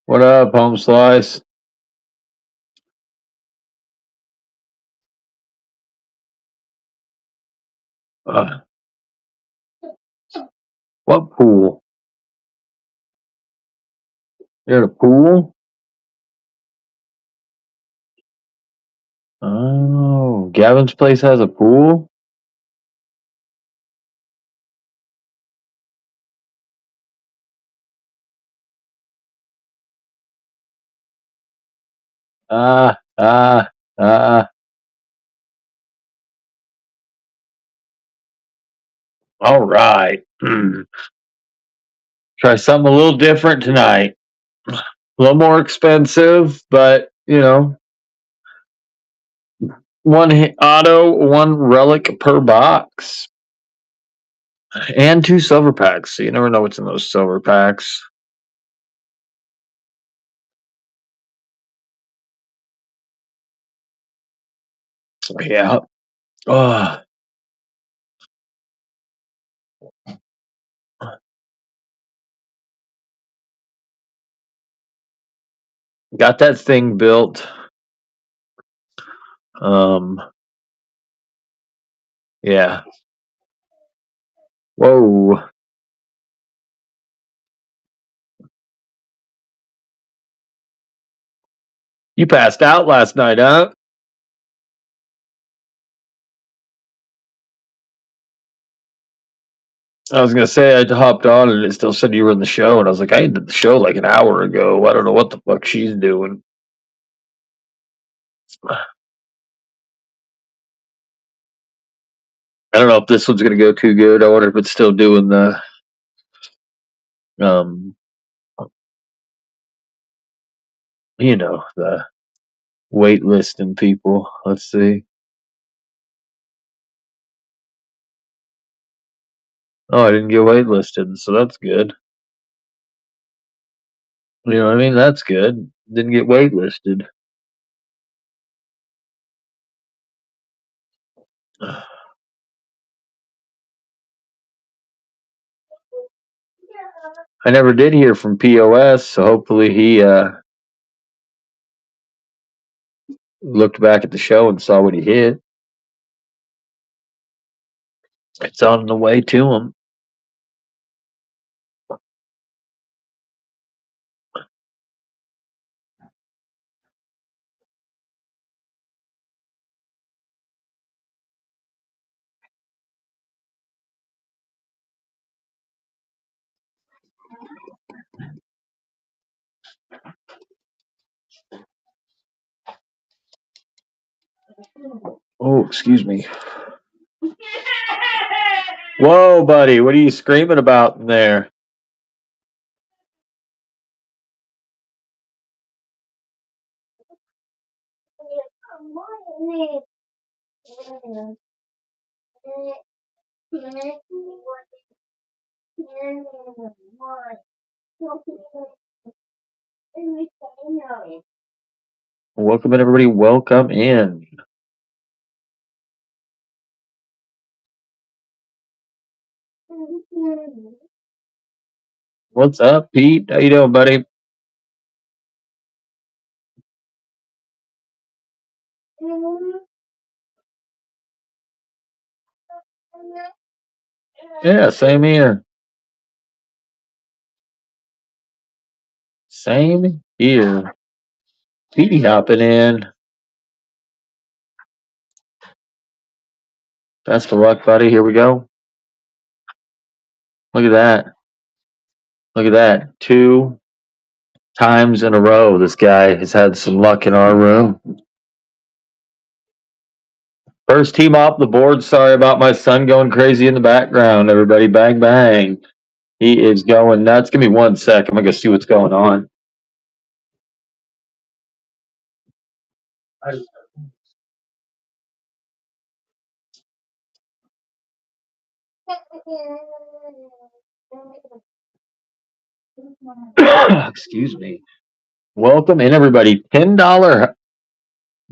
What up, home slice? Uh, what pool? You're at a pool? Oh, Gavin's place has a pool? Ah, ah, ah. All right. Try something a little different tonight. A little more expensive, but one auto, one relic per box, and two silver packs. So you never know what's in those silver packs. Yeah. Oh, got that thing built. Um, yeah. Whoa. You passed out last night, huh? I was gonna say I hopped on and it still said you were in the show, and I was like, I ended the show like an hour ago. I don't know what the fuck she's doing. I don't know if this one's gonna go too good. I wonder if it's still doing the um the wait listing people. Let's see. Oh, I didn't get waitlisted, so that's good. You know what I mean? That's good. Didn't get waitlisted. I never did hear from POS, so hopefully he looked back at the show and saw what he hit. It's on the way to him. Oh, excuse me. Whoa, buddy, what are you screaming about in there? Welcome in, everybody. Welcome in. What's up, Pete? How you doing, buddy? Yeah, same here. Same here. Petey hopping in. Best of luck, buddy. Here we go. Look at that. Look at that. 2 times in a row, this guy has had some luck in our room. First team off the board. Sorry about my son going crazy in the background. Everybody, bang, bang. He is going nuts. Give me 1 sec. I'm going to go see what's going on. Excuse me. Welcome in, everybody. $10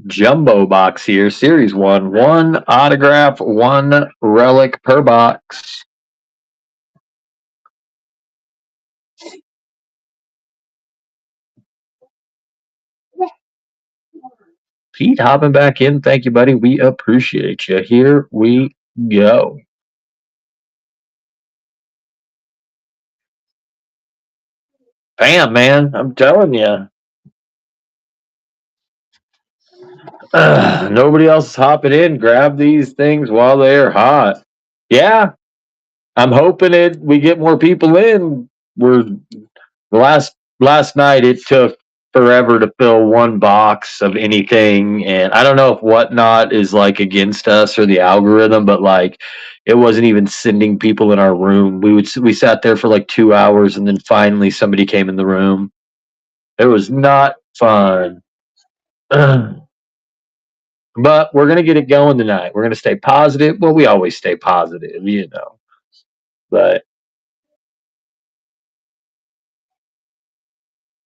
jumbo box here, Series 1. One autograph, one relic per box. Pete hopping back in. Thank you, buddy. We appreciate you. Here we go. Bam, man. I'm telling you. Nobody else is hopping in. Grab these things while they're hot. Yeah, I'm hoping it. We get more people in. We're last night. It took forever to fill one box of anything, and I don't know if Whatnot is like against us or the algorithm, but like it wasn't even sending people in our room. We sat there for like 2 hours, and then finally somebody came in the room. It was not fun. But we're gonna get it going tonight. We're gonna stay positive. Well, we always stay positive, you know. But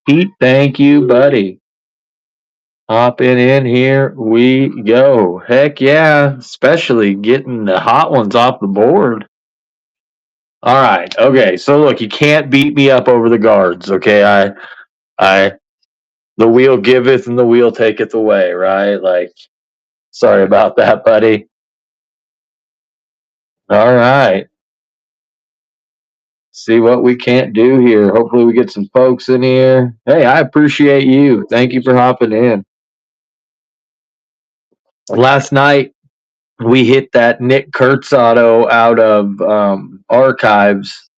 Pete, thank you, buddy. Hopping in here we go. Heck yeah, especially getting the hot ones off the board. All right. Okay. So look, you can't beat me up over the guards. Okay. I, the wheel giveth and the wheel taketh away. Right. Like, sorry about that, buddy. All right. See what we can't do here. Hopefully, we get some folks in here. Hey, I appreciate you. Thank you for hopping in. Last night, we hit that Nick Kurtz auto out of archives.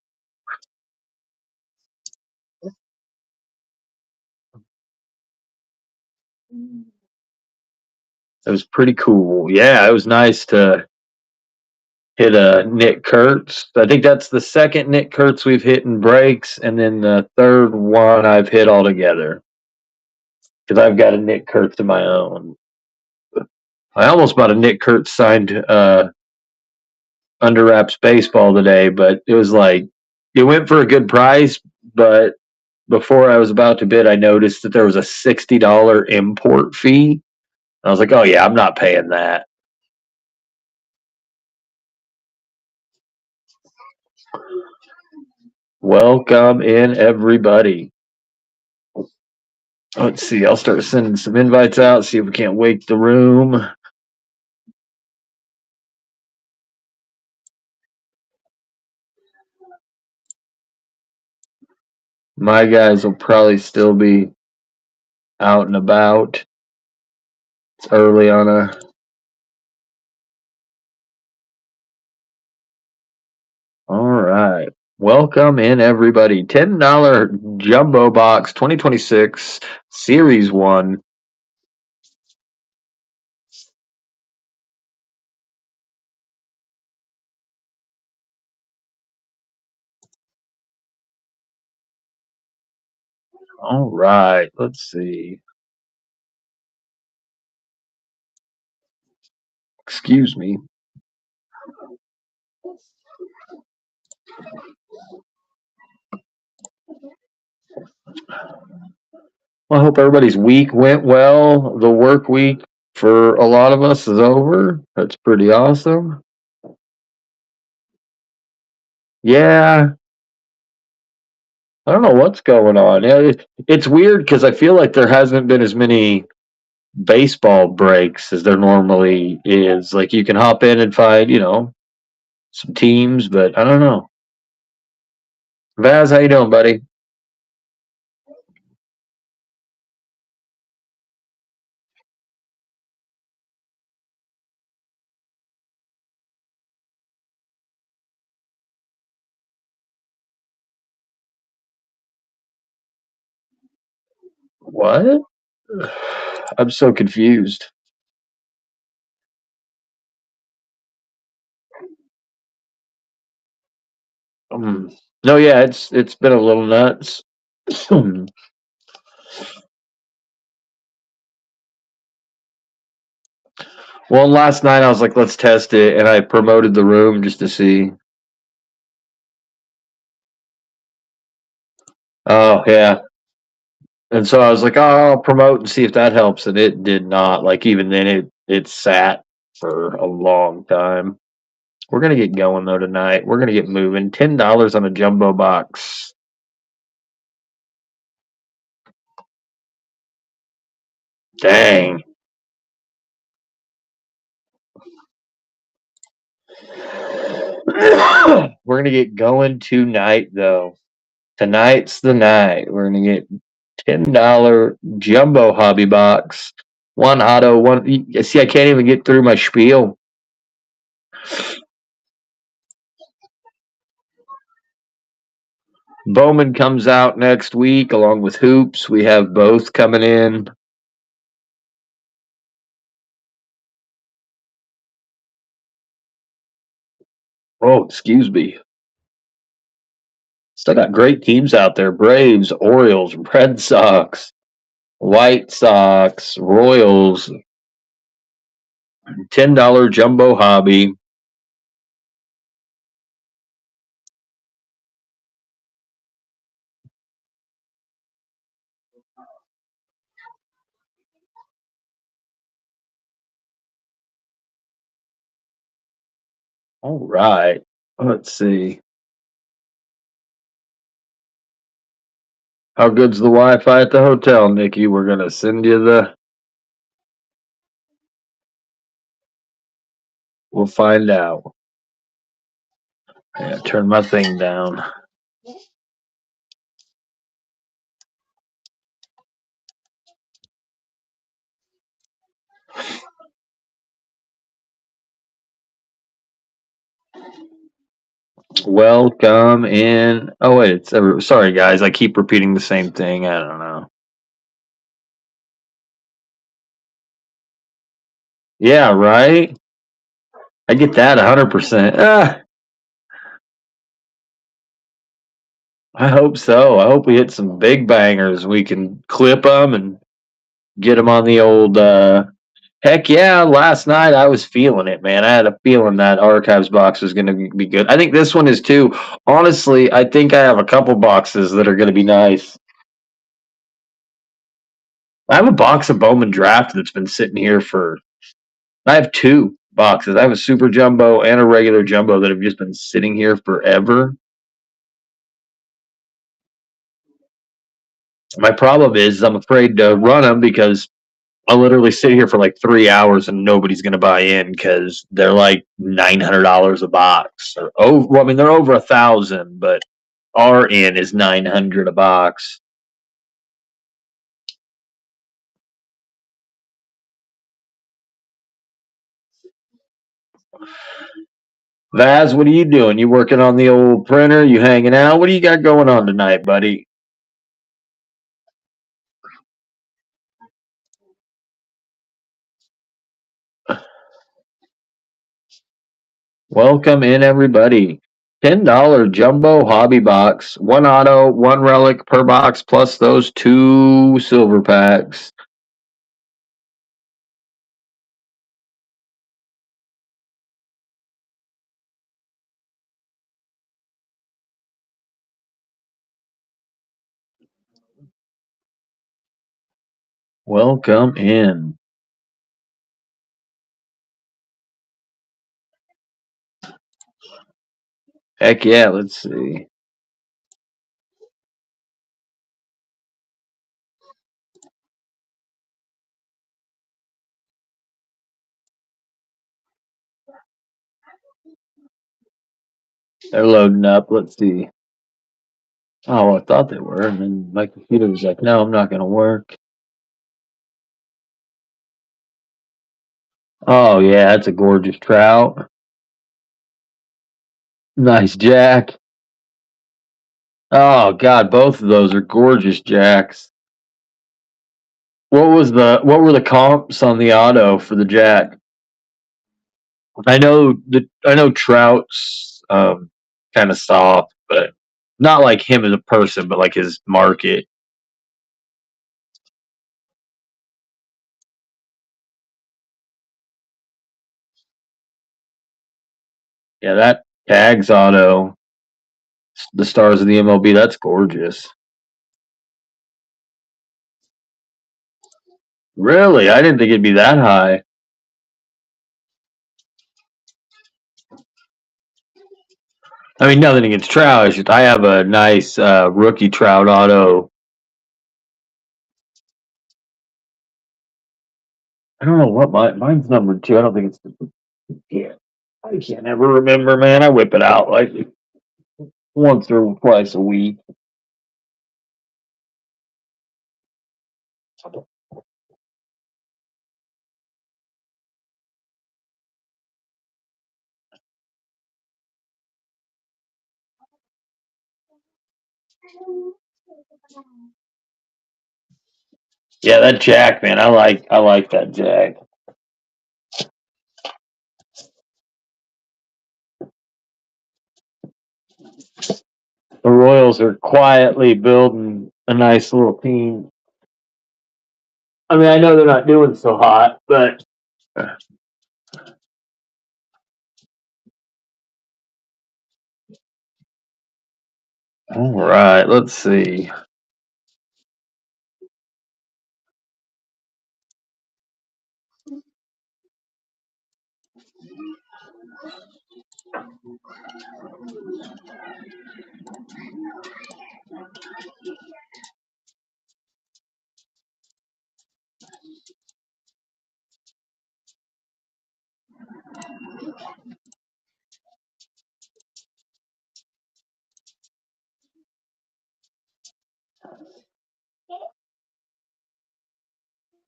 It was pretty cool. Yeah, it was nice to hit a Nick Kurtz. I think that's the second Nick Kurtz we've hit in breaks, and then the third one I've hit altogether. Because I've got a Nick Kurtz of my own. I almost bought a Nick Kurtz signed under wraps baseball today, but it was like it went for a good price, but before I was about to bid, I noticed that there was a $60 import fee. I was like, oh yeah, I'm not paying that. Welcome in, everybody. Let's see. I'll start sending some invites out, see if we can't wake the room. My guys will probably still be out and about. It's early on a. All right. Welcome in, everybody. $10 jumbo box 2026 Series 1. All right. Let's see. Excuse me. Well, I hope everybody's week went well. The work week for a lot of us is over. That's pretty awesome. Yeah, I don't know what's going on. Yeah, it's weird because I feel like there hasn't been as many baseball breaks as there normally is. Like you can hop in and find, some teams, but I don't know. Vaz, how you doing, buddy? What? I'm so confused. No, yeah, it's been a little nuts. Well, last night I was like, let's test it, and I promoted the room just to see. Oh, yeah. And so I was like, oh, I'll promote and see if that helps. And it did not. Like, even then, it sat for a long time. We're going to get going, though, tonight. We're going to get moving. $10 on a jumbo box. Dang. We're gonna get going tonight, though. Tonight's the night. We're gonna get $10 jumbo hobby box. One auto, one. See, I can't even get through my spiel. Bowman comes out next week along with Hoops. We have both coming in. Oh, excuse me. Still got great teams out there: Braves, Orioles, Red Sox, White Sox, Royals. $10 jumbo hobby. All right. Let's see. How good's the Wi-Fi at the hotel, Nikki? We're gonna send you the. We'll find out. Yeah, turn my thing down. Welcome in. Oh wait, sorry guys. I keep repeating the same thing. I don't know. Yeah, right. I get that 100%. I hope so. I hope we hit some big bangers. We can clip them and get them on the old. Heck yeah! Last night I was feeling it, man. I had a feeling that archives box was going to be good. I think this one is too. Honestly, I think I have a couple boxes that are going to be nice. I have a box of Bowman Draft that's been sitting here for. I have two boxes. I have a super jumbo and a regular jumbo that have just been sitting here forever. My problem is I'm afraid to run them because I'll literally sit here for like 3 hours and nobody's going to buy in because they're like $900 a box. Or well, I mean, they're over 1,000, but our in is 900 a box. Vaz, what are you doing? You working on the old printer? You hanging out? What do you got going on tonight, buddy? Welcome in, everybody. $10 jumbo hobby box. One auto, one relic per box, plus those two silver packs. Welcome in. Heck yeah, let's see. They're loading up. Let's see. Oh, I thought they were, and then my computer was like, "No, I'm not going to work." Oh yeah, that's a gorgeous trout. Nice jack. Oh God, both of those are gorgeous jacks. What were the comps on the auto for the jack? I know Trout's kind of soft, but not like him as a person, but like his market. Yeah, that Tags auto, the stars of the MLB, that's gorgeous. Really, I didn't think it'd be that high. I mean, nothing against Trout. It's just I have a nice rookie Trout auto. I don't know what mine's number two. I don't think it's yeah. I can't ever remember, man. I whip it out like once or twice a week. Yeah, that Jack, man. I like that Jack. The Royals are quietly building a nice little team. I mean, I know they're not doing so hot, but all right, let's see.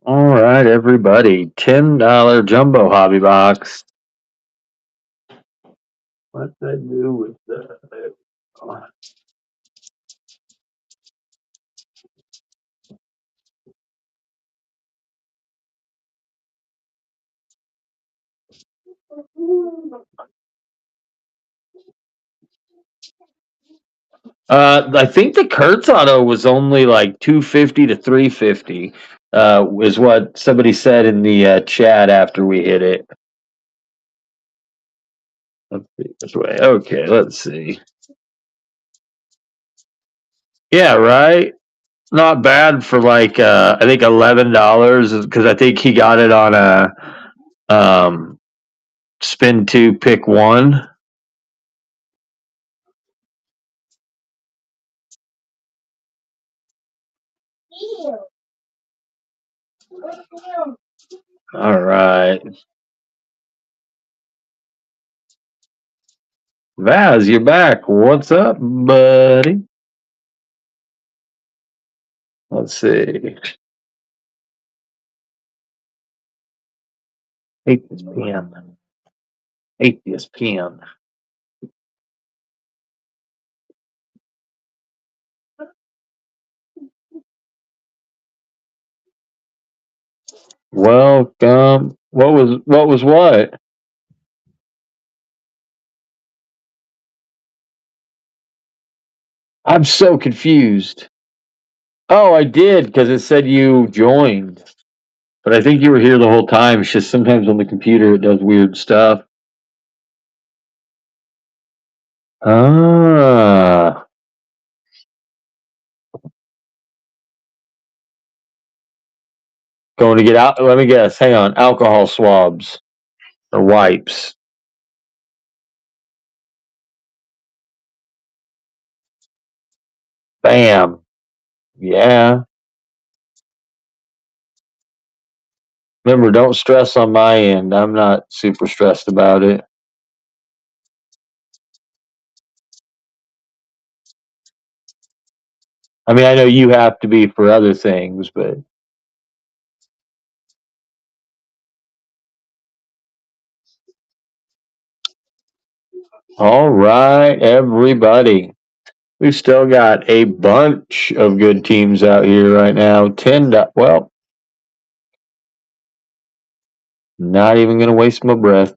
All right, everybody. $10 jumbo hobby box. What's that do with the? I think the Kurtz auto was only like 250 to 350. Is what somebody said in the chat after we hit it. Let's see this way. Okay, let's see. Yeah, right. Not bad for like I think $11 because I think he got it on a spin two pick one. All right. Vaz, you're back. What's up, buddy? Let's see. ESPN. ESPN. Welcome. What was what? I'm so confused. Oh, I did because it said you joined. But I think you were here the whole time. It's just sometimes on the computer it does weird stuff. Ah. Going to get out. Let me guess. Hang on. Alcohol swabs or wipes. Bam. Yeah. Remember, don't stress on my end. I'm not super stressed about it. I mean, I know you have to be for other things, but all right, everybody. We've still got a bunch of good teams out here right now. Well, not even going to waste my breath.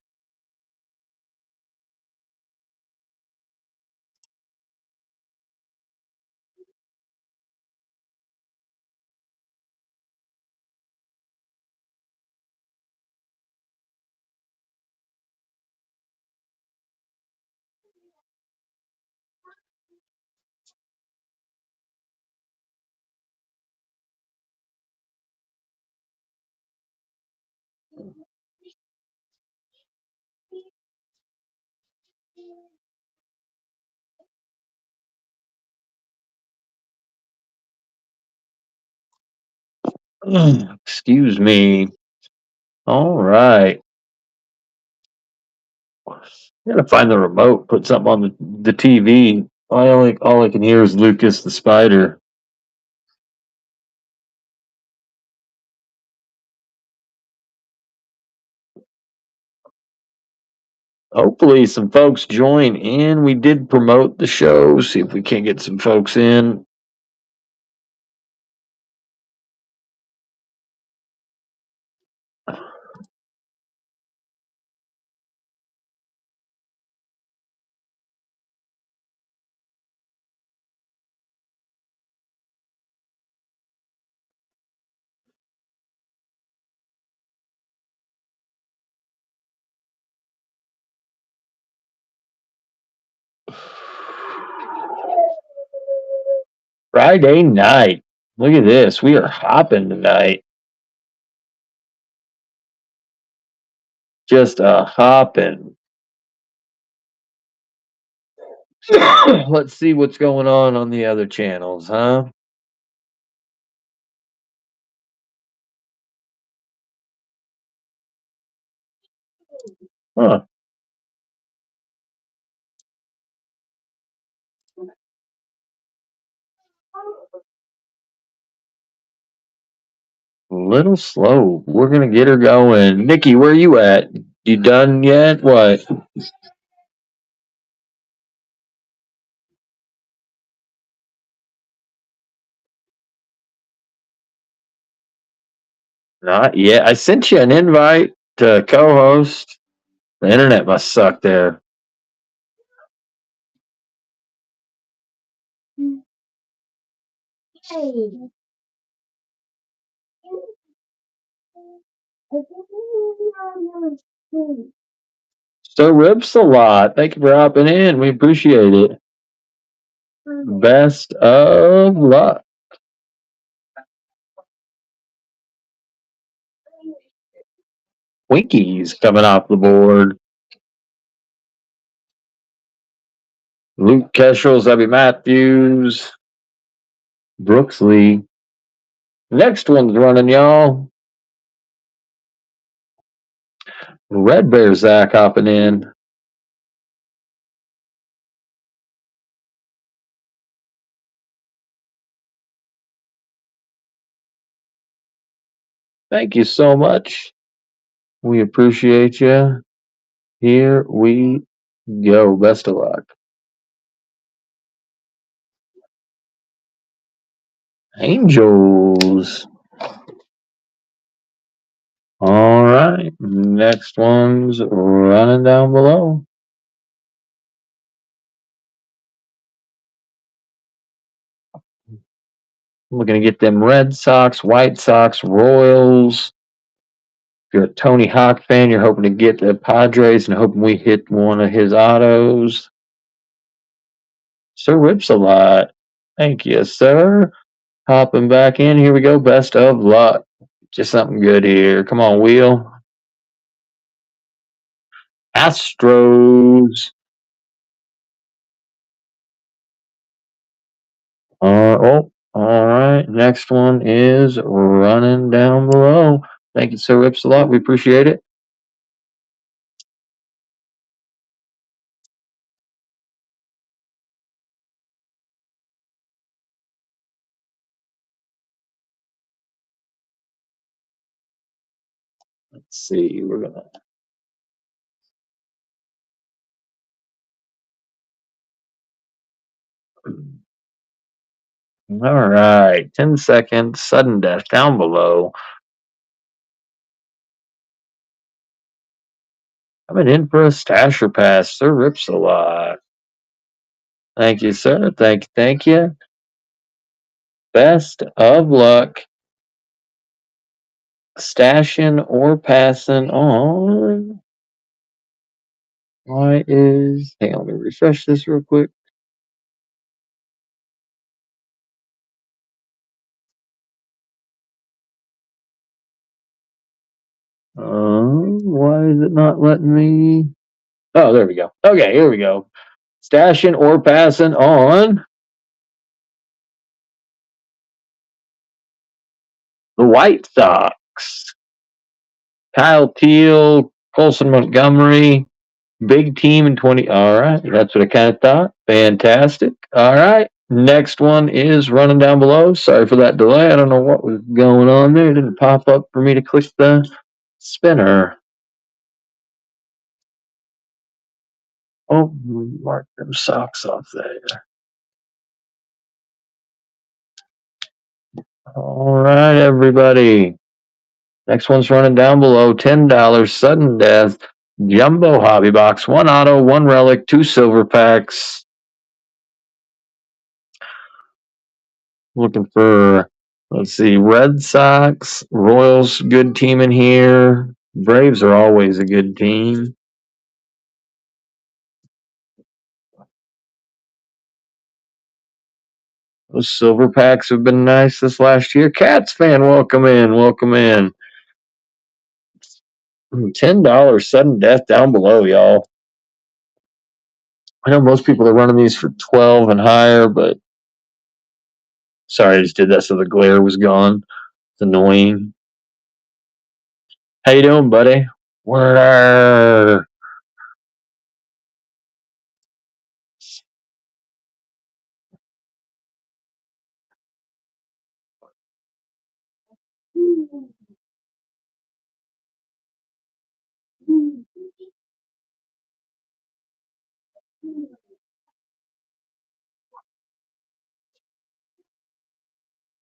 Excuse me. All right. Gotta find the remote, put something on the TV. All I can hear is Lucas the Spider. Hopefully some folks join in. We did promote the show. See if we can't get some folks in. Friday night. Look at this. We are hopping tonight. Just a hopping. Let's see what's going on the other channels, huh? Huh. A little slow. We're gonna get her going. Nikki, where you at? You done yet? What? Not yet. I sent you an invite to co-host. The internet must suck there. So rips a lot. Thank you for hopping in. We appreciate it. Best of luck. Winkies coming off the board. Luke Kestrels, Abby Matthews, Brooks Lee. Next one's running, y'all. Red Bear Zach hopping in. Thank you so much. We appreciate you. Here we go. Best of luck. Angels. All right. Next one's running down below. We're going to get them Red Sox, White Sox, Royals. If you're a Tony Hawk fan, you're hoping to get the Padres and hoping we hit one of his autos. Sir Rips a lot. Thank you, sir. Hopping back in. Here we go. Best of luck. Just something good here. Come on, wheel. Astros. All right. Next one is running down below. Thank you, Sir Rips a lot. We appreciate it. Let's see. We're gonna. All right. 10 seconds. Sudden death down below. Coming in for a stasher pass. Sir Rips a lot. Thank you, sir. Thank you. Best of luck. Stashing or passing on. Why is. Hang on, let me refresh this real quick. Why is it not letting me? Oh, there we go. Okay, here we go. Stashing or passing on the White Sox. Kyle Teal, Colson Montgomery, Big team in 20. All right. That's what I kind of thought. Fantastic. All right. Next one is running down below. Sorry for that delay. I don't know what was going on there. It didn't pop up for me to click the spinner. Oh, mark them socks off there. All right, everybody. Next one's running down below. $10 sudden death. Jumbo hobby box. 1 auto, 1 relic, 2 silver packs. Looking for, let's see, Red Sox, Royals, good team in here. Braves are always a good team. Those silver packs have been nice this last year. Cats fan, welcome in, welcome in. $10 sudden death down below, y'all. I know most people are running these for 12 and higher, but sorry, I just did that so the glare was gone. It's annoying. How you doing, buddy? Where?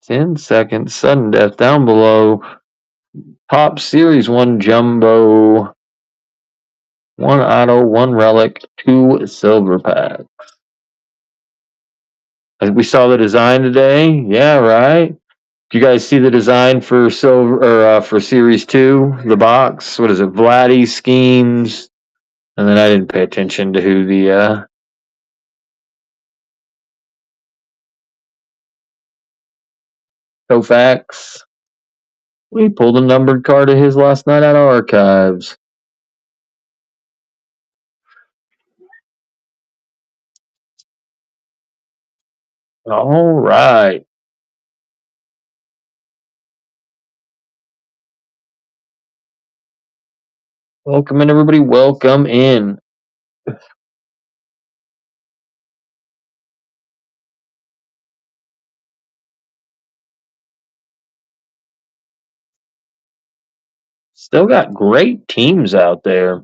10 seconds, sudden death down below. Top Series 1 Jumbo, 1 auto, 1 relic, 2 silver packs. We saw the design today. Yeah, right. Do you guys see the design for silver or for Series 2? The box. What is it? Vladdy schemes. And then I didn't pay attention to who the Koufax. We pulled a numbered card of his last night out of archives. All right. Welcome in, everybody. Welcome in. Still got great teams out there.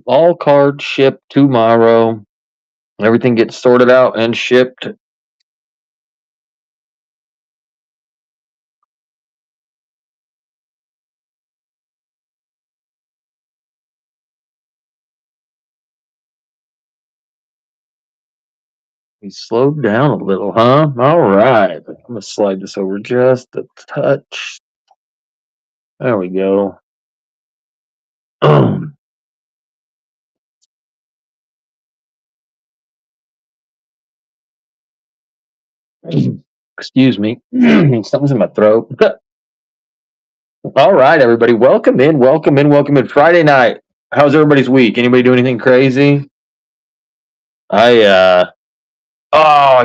All cards shipped tomorrow. Everything gets sorted out and shipped. We slowed down a little, huh? All right. I'm going to slide this over just a touch. There we go. Excuse me. Something's in my throat. All right, everybody. Welcome in. Welcome in. Welcome in. Friday night. How's everybody's week? Anybody do anything crazy? I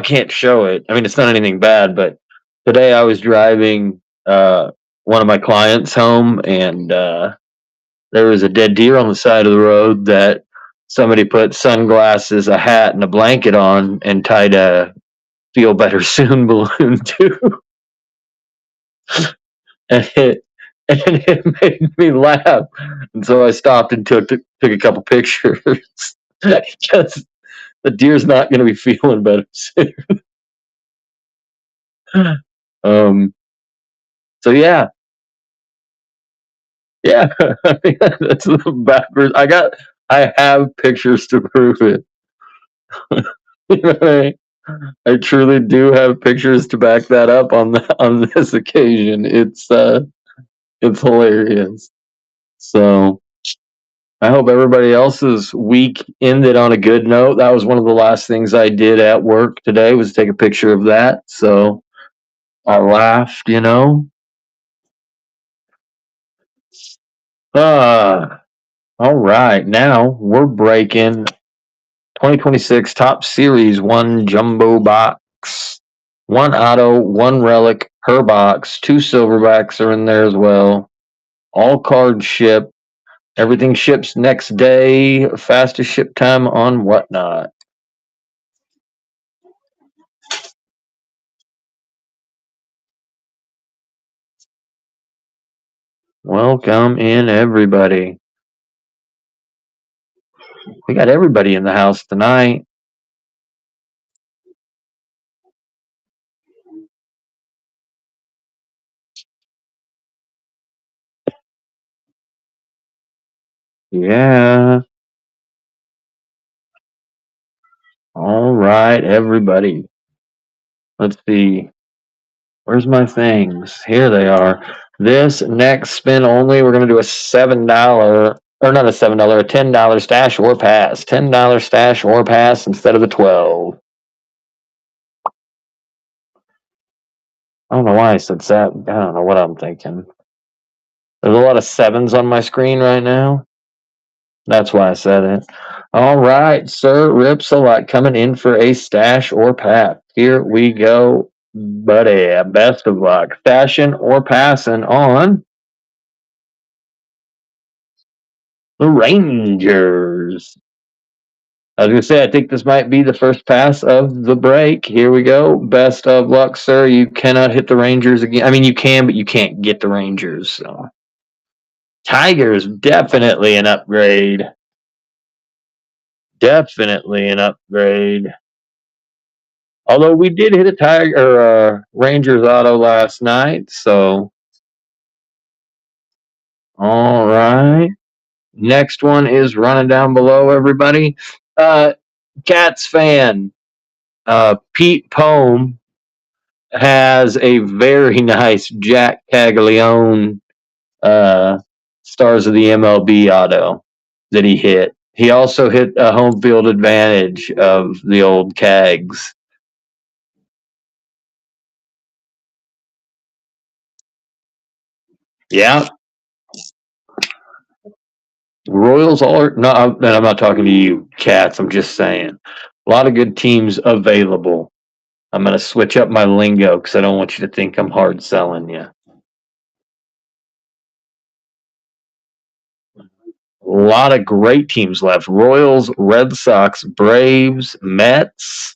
can't show it. I mean, it's not anything bad, but today I was driving one of my clients home, and there was a dead deer on the side of the road that somebody put sunglasses, a hat, and a blanket on and tied a "Feel Better Soon" balloon to. and it and it made me laugh, and so I stopped and took a couple pictures because the deer's not going to be feeling better soon. um. So yeah, yeah, that's backwards. I have pictures to prove it. You know what I mean? I truly do have pictures to back that up on this occasion. It's hilarious. So I hope everybody else's week ended on a good note. That was one of the last things I did at work today was take a picture of that. So I laughed, you know. All right. Now we're breaking 2026 Top Series 1 Jumbo Box. 1 auto, 1 relic per box. 2 silverbacks are in there as well. All cards ship. Everything ships next day. Fastest ship time on Whatnot. Welcome in, everybody. We got everybody in the house tonight. Yeah. All right, everybody. Let's see. Where's my things? Here they are. This next spin only, we're going to do a $7, or not a $7, a $10 stash or pass. $10 stash or pass instead of the 12. I don't know why I said that. I don't know what I'm thinking. There's a lot of sevens on my screen right now. That's why I said it. All right, Sir Ripsalot coming in for a stash or pass. Here we go, buddy. Best of luck. Stashing or passing on the Rangers. I was going to say, I think this might be the first pass of the break. Here we go. Best of luck, sir. You cannot hit the Rangers again. I mean, you can, but you can't get the Rangers. So. Tigers, definitely an upgrade. Definitely an upgrade. Although we did hit a Tiger or Rangers auto last night, so all right. Next one is running down below, everybody. Cats fan, Pete Pome has a very nice Jack Caglione Stars of the MLB auto that he hit. He also hit a home field advantage of the old Cags. Yeah. Royals are no, I'm not talking to you, Cats. I'm just saying, a lot of good teams available. I'm gonna switch up my lingo because I don't want you to think I'm hard selling you. A lot of great teams left: Royals, Red Sox, Braves, Mets,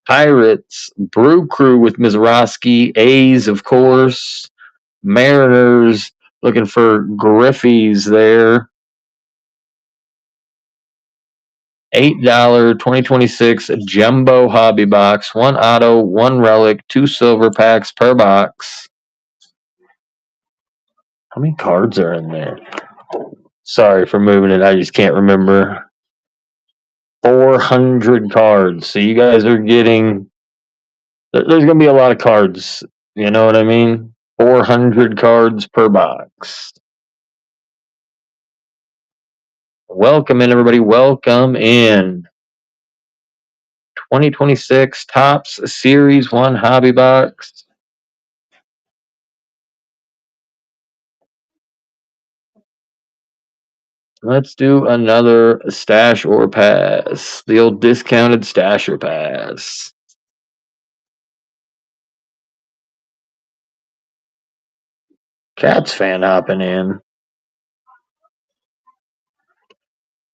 Pirates, Brew Crew with Mizraski, A's, of course, Mariners. Looking for Griffies there. $8 2026 jumbo hobby box, 1 auto, 1 relic, 2 silver packs per box. How many cards are in there? Sorry for moving it. I just can't remember. 400 cards. So you guys are getting. There's going to be a lot of cards. You know what I mean? 400 cards per box. Welcome in, everybody. Welcome in. 2026 Topps Series 1 Hobby Box. Let's do another stash or pass. The old discounted stash or pass. Cats fan hopping in.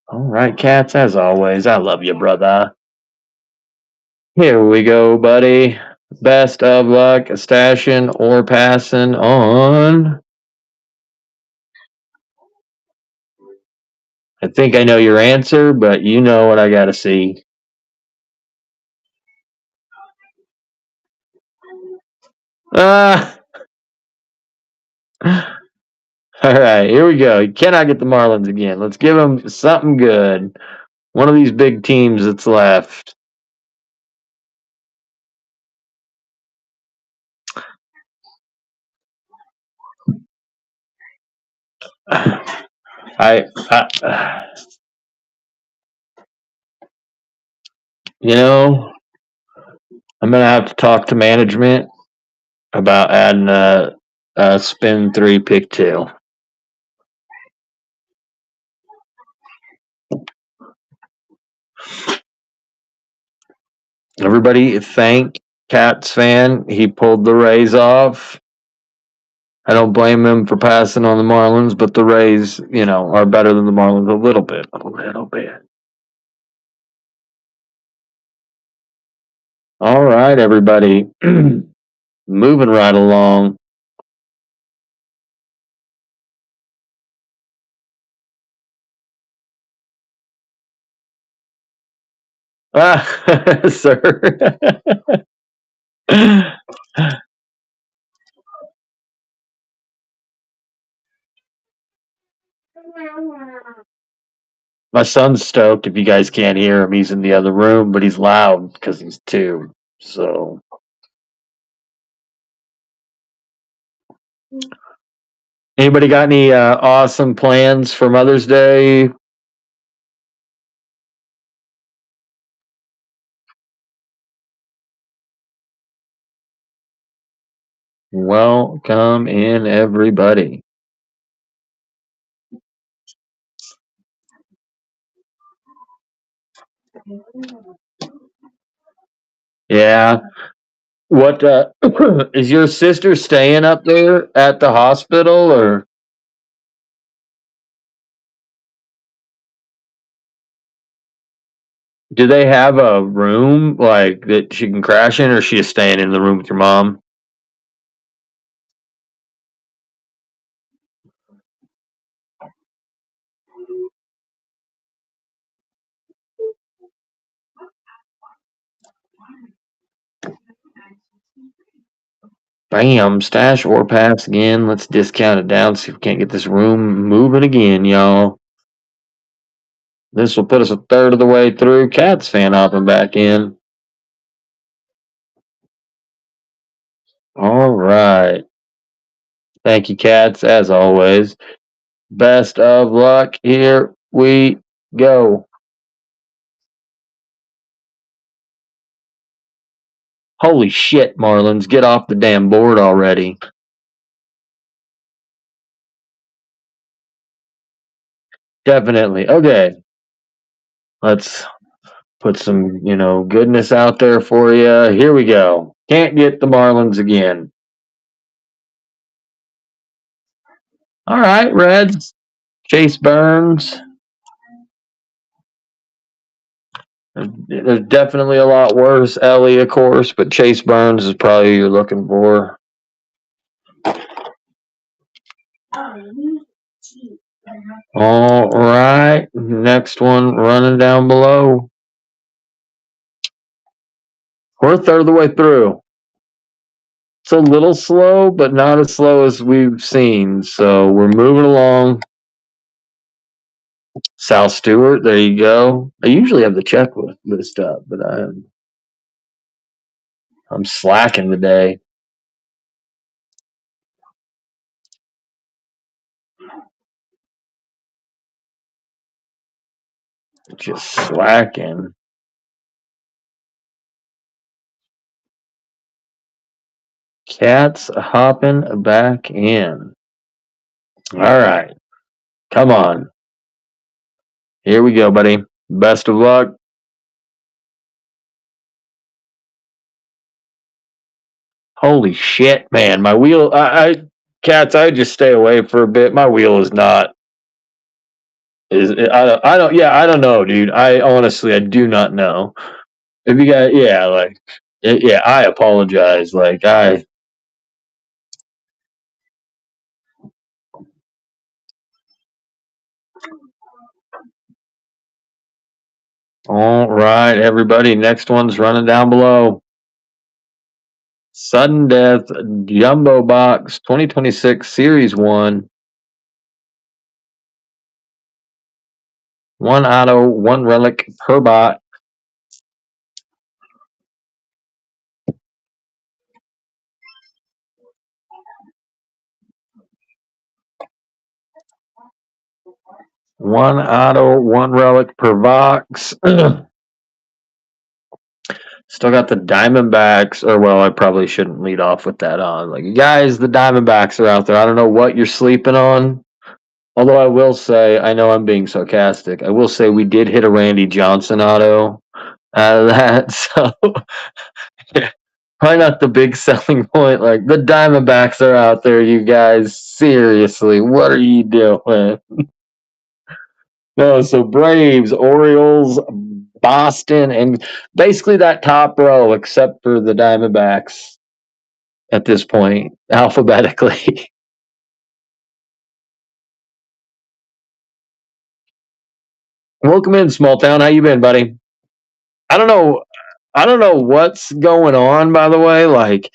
All right, Cats, as always, I love you, brother. Here we go, buddy. Best of luck stashing or passing on. I think I know your answer, but you know what I got to see. Ah. All right, here we go. You cannot get the Marlins again. Let's give them something good. One of these big teams that's left. I you know, I'm gonna have to talk to management about adding a spin 3 pick 2. Everybody thank Cats fan. He pulled the Rays off. I don't blame him for passing on the Marlins, but the Rays, are better than the Marlins a little bit. A little bit. All right, everybody. Moving right along. Ah, sir. My son's stoked. If you guys can't hear him, he's in the other room, but he's loud because he's 2. So, anybody got any awesome plans for Mother's Day? Welcome in, everybody. Yeah. What is your sister staying up there at the hospital, or do they have a room like that she can crash in, or is she just staying in the room with your mom? Bam, stash or pass again. Let's discount it down, see if we can't get this room moving again, y'all. This will put us a third of the way through. Cats fan hopping back in. All right. Thank you, Cats, as always. Best of luck. Here we go. Holy shit, Marlins, get off the damn board already. Definitely. Okay. Let's put some, goodness out there for you. Here we go. Can't get the Marlins again. All right, Reds. Chase Burns. There's definitely a lot worse. Ellie, of course, but Chase Burns is probably who you're looking for. All right. Next one running down below. We're a third of the way through. It's a little slow, but not as slow as we've seen. So we're moving along. Sal Stewart, there you go. I usually have the checklist up, but I'm slacking today. Just slacking. Cats hopping back in. All right. Come on. Here we go, buddy. Best of luck. Holy shit, man. My wheel, Cats, I just stay away for a bit. My wheel is not. I don't know, dude. I do not know. If you got, yeah, like, yeah, I apologize. Like, all right, everybody. Next one's running down below. Sudden Death Jumbo Box 2026 Series 1. One auto, one relic per bot. One auto, one relic per box. Still got the Diamondbacks, or well, I probably shouldn't lead off with that on. Like, guys, the Diamondbacks are out there. I don't know what you're sleeping on. Although I will say, I know I'm being sarcastic. I will say we did hit a Randy Johnson auto out of that, so probably not the big selling point. Like the Diamondbacks are out there, you guys. Seriously, what are you doing? No, so Braves, Orioles, Boston, and basically that top row, except for the Diamondbacks at this point, alphabetically. Welcome in, small town. How you been, buddy? I don't know. I don't know what's going on. By the way, like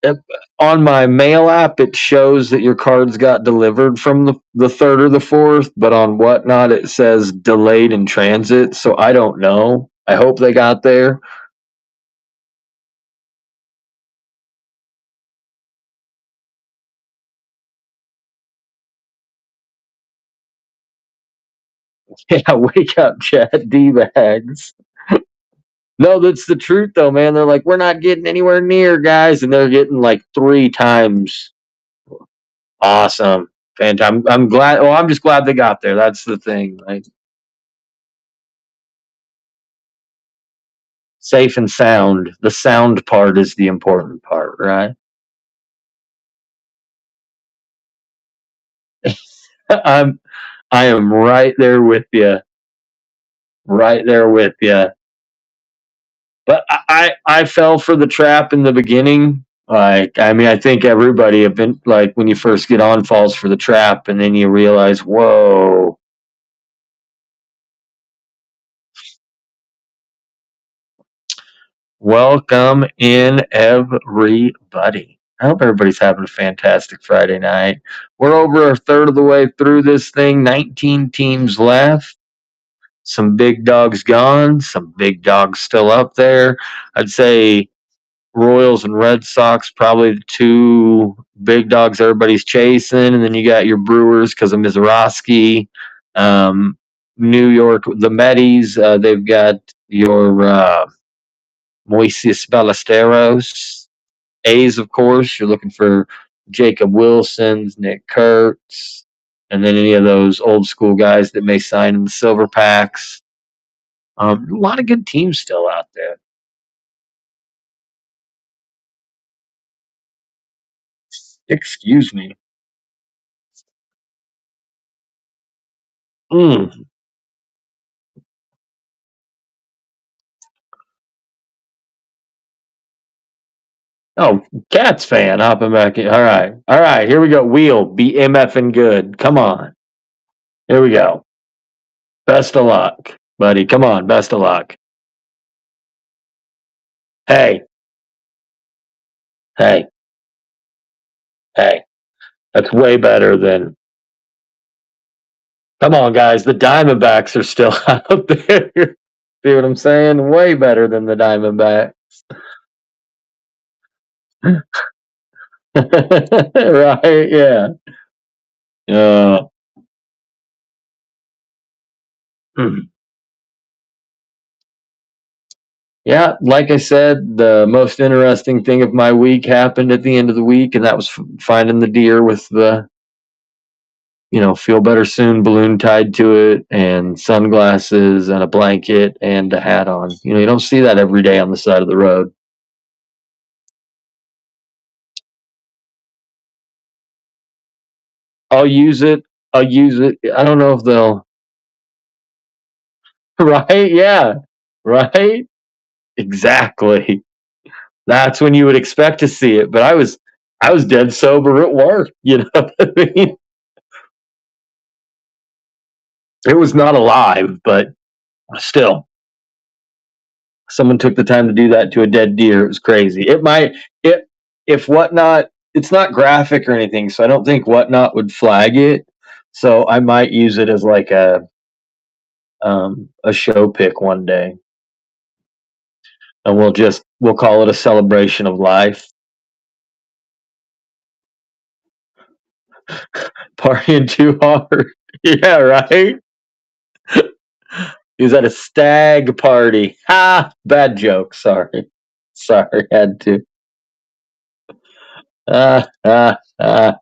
if, on my mail app, it shows that your cards got delivered from the third or the fourth, but on whatnot, it says delayed in transit. So I don't know. I hope they got there. Yeah, wake up, chat d bags. No, that's the truth though, man. They're like, we're not getting anywhere near, guys, and they're getting like three times. Awesome, fantastic. I'm glad. Well, I'm just glad they got there. That's the thing. Like safe and sound. The sound part is the important part, right? I'm. I am right there with you. Right there with you. But I fell for the trap in the beginning. Like, I mean, I think everybody have been like when you first get on falls for the trap, and then you realize, whoa. Welcome in, everybody. I hope everybody's having a fantastic Friday night. We're over a third of the way through this thing, 19 teams left. Some big dogs gone, some big dogs still up there. I'd say Royals and Red Sox probably the two big dogs everybody's chasing, and then you got your Brewers because of Mizorowski. Um, New York, the Metis, they've got your Moises Ballesteros. A's, of course, you're looking for Jacob Wilson's, Nick Kurtz, and then any of those old school guys that may sign in the silver packs. A lot of good teams still out there. Excuse me. Mm. Oh, Cats fan hopping back in. All right. All right. Here we go. Wheel. Be MFing good. Come on. Here we go. Best of luck, buddy. Come on. Best of luck. Hey, hey, hey. That's way better than. Come on, guys. The Diamondbacks are still out there. See what I'm saying? Way better than the Diamondbacks. Right? Yeah. Uh, mm. Yeah, like I said, the most interesting thing of my week happened at the end of the week, and that was finding the deer with the, feel better soon balloon tied to it, and sunglasses, and a blanket, and a hat on. You don't see that every day on the side of the road. I'll use it. I'll use it. I don't know if they'll. Right? Yeah. Right? Exactly. That's when you would expect to see it. But I was dead sober at work. You know what I mean? It was not alive, but still, someone took the time to do that to a dead deer. It was crazy. It might it if whatnot. It's not graphic or anything, so I don't think whatnot would flag it. So I might use it as like a show pick one day, and we'll call it a celebration of life. Partying too hard. Yeah, right. He was at a stag party. Ha! Bad joke. Sorry. Sorry, had to. Ah, ah, ah.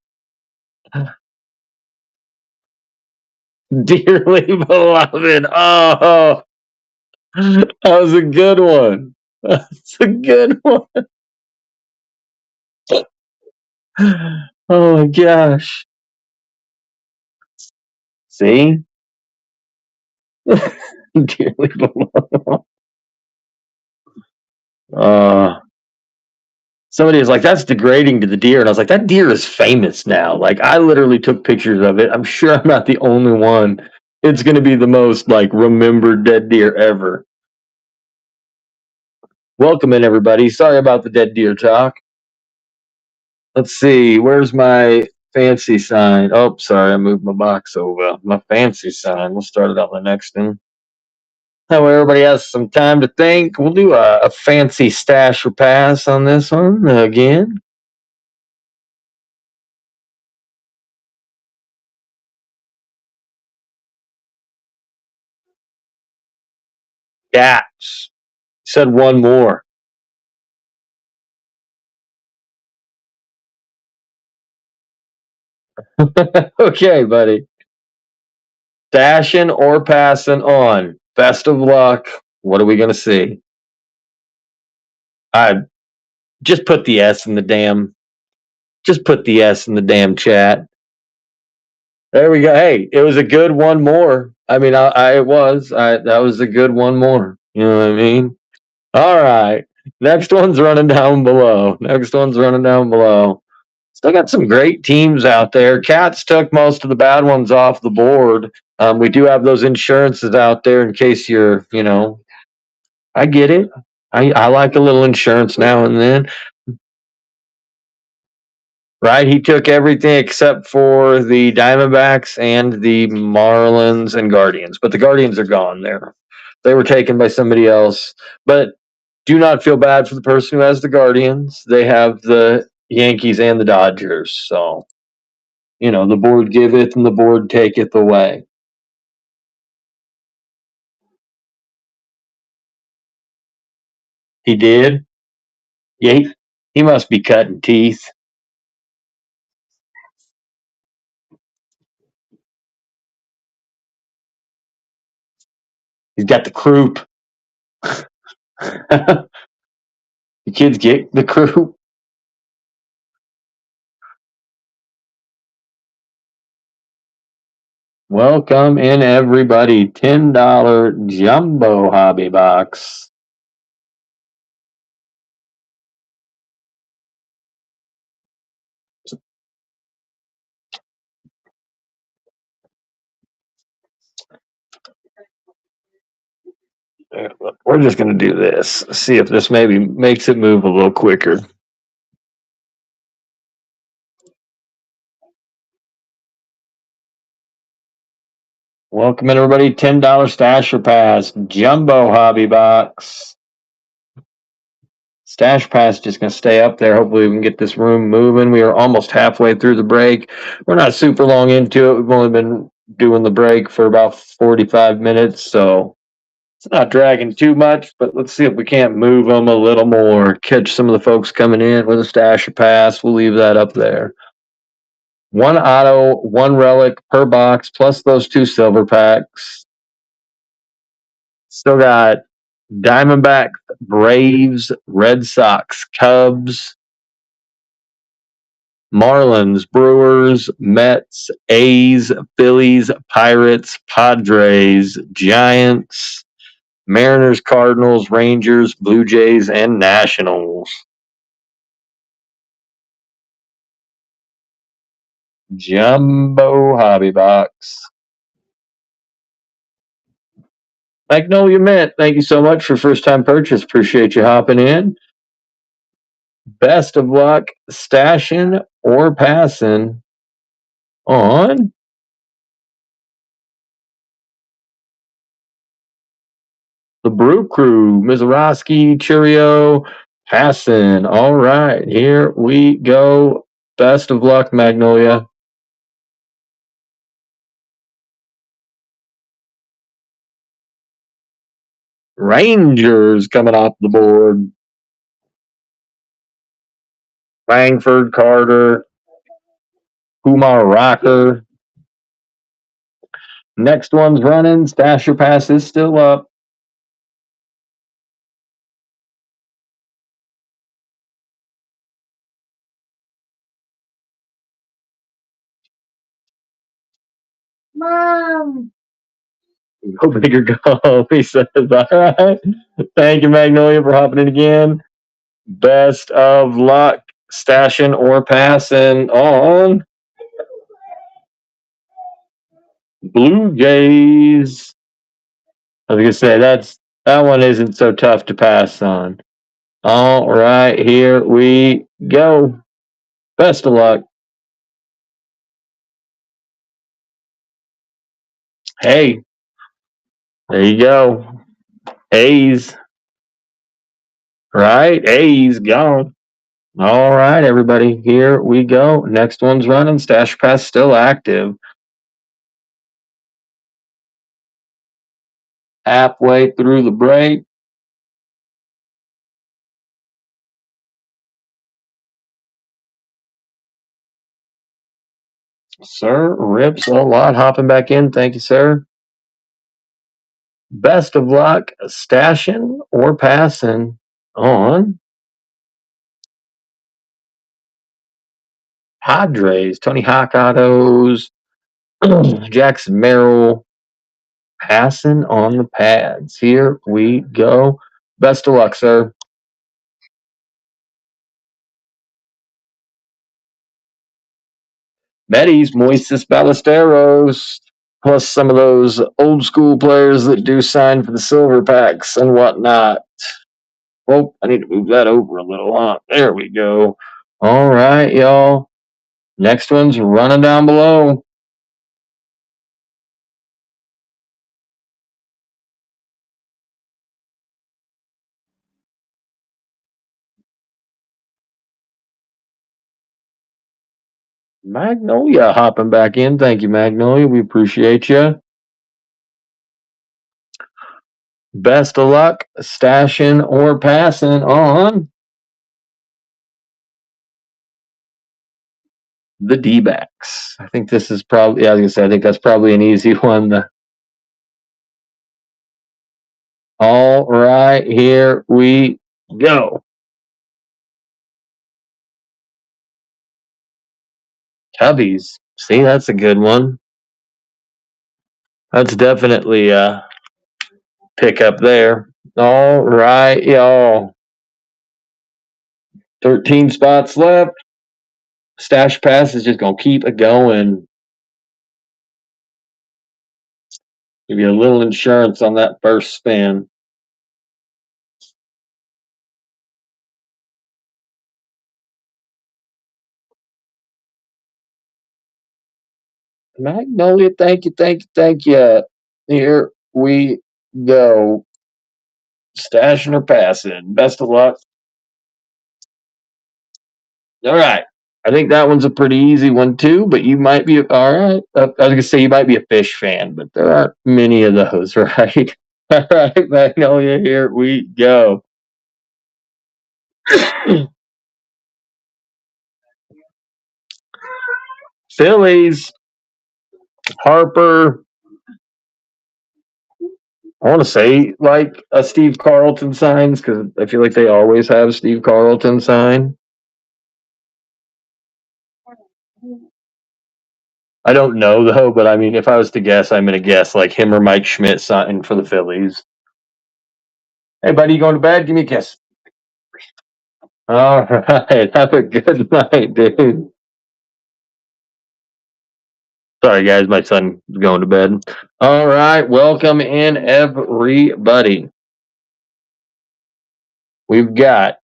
Dearly beloved. Oh, that was a good one. That's a good one. Oh my gosh. See? Dearly beloved. Uh, Somebody was like, that's degrading to the deer. And I was like, that deer is famous now. Like, I literally took pictures of it. I'm sure I'm not the only one. It's going to be the most, like, remembered dead deer ever. Welcome in, everybody. Sorry about the dead deer talk. Let's see. Where's my fancy sign? Oh, sorry. I moved my box over. My fancy sign. We'll start it on the next one. That way everybody has some time to think. We'll do a fancy stash or pass on this one again. Gaps. Said one more. Okay, buddy. Dashing or passing on. Best of luck. What are we going to see? I just put the S in the damn. Just put the S in the damn chat. There we go. Hey, it was a good one more. I mean, it was. That was a good one more. You know what I mean? All right. Next one's running down below. Next one's running down below. Still got some great teams out there. Cats took most of the bad ones off the board. We do have those insurances out there in case you're, I get it. I like a little insurance now and then. Right? He took everything except for the Diamondbacks and the Marlins and Guardians. But the Guardians are gone there. They were taken by somebody else. But do not feel bad for the person who has the Guardians. They have the Yankees and the Dodgers. So, the board giveth and the board taketh away. He did? Yeah, he must be cutting teeth. He's got the croup. The kids get the croup. Welcome in, everybody. $10 jumbo hobby box. We're just going to do this. See if this maybe makes it move a little quicker. Welcome in, everybody. $10 stash or pass jumbo hobby box. Stash pass just going to stay up there. Hopefully, we can get this room moving. We are almost halfway through the break. We're not super long into it. We've only been doing the break for about 45 minutes, so it's not dragging too much. But let's see if we can't move them a little more. Catch some of the folks coming in with a stash or pass. We'll leave that up there. One auto, one relic per box, plus those two silver packs. Still got Diamondback, Braves, Red Sox, Cubs, Marlins, Brewers, Mets, A's, Phillies, Pirates, Padres, Giants, Mariners, Cardinals, Rangers, Blue Jays, and Nationals. Jumbo hobby box. Magnolia Mint, thank you so much for first time purchase. Appreciate you hopping in. Best of luck stashing or passing on the Brew Crew. Mizorowski, Churio, passing. All right, here we go. Best of luck, Magnolia. Rangers coming off the board. Langford, Carter, Kumar Rocker, Next one's running. Stash or pass is still up. Mom. Go bigger, go. He says, all right. Thank you, Magnolia, for hopping in again. Best of luck stashing or passing on Blue Jays. I was gonna say that one isn't so tough to pass on. All right, here we go. Best of luck. Hey, there you go. A's, right? A's gone. All right, everybody, here we go. Next one's running. Stash pass still active. Halfway through the break. Sir, rips a lot hopping back in. Thank you, sir. Best of luck stashing or passing on Padres. Tony Hawk autos. Jackson Merrill passing on the pads. Here we go. Best of luck, sir. Metis, Moises Ballesteros, plus some of those old school players that do sign for the silver packs and whatnot. Oh, I need to move that over a little. There we go. All right, y'all. Next one's running down below. Magnolia hopping back in. Thank you, Magnolia. We appreciate you. Best of luck stashing or passing on the D backs. I think this is probably, yeah, I was going to say, I think that's probably an easy one. All right, here we go. Cubbies. See, that's a good one. That's definitely a pick up there. All right, y'all. 13 spots left. Stash pass is just going to keep it going. Give you a little insurance on that first spin. Magnolia, thank you, thank you, thank you. Here we go. Stashing or passing. Best of luck. All right. I think that one's a pretty easy one too, but you might be all right. I was gonna say you might be a fish fan, but there aren't many of those, right? All right, Magnolia, here we go. Phillies, Harper. I want to say like a Steve Carlton signs because I feel like they always have Steve Carlton sign. I don't know though, but I mean, if I was to guess, I'm gonna guess like him or Mike Schmidt signing for the Phillies. Hey, buddy, you going to bed? Give me a kiss. All right, have a good night, dude. Sorry, guys, my son is going to bed. All right, welcome in everybody. We've got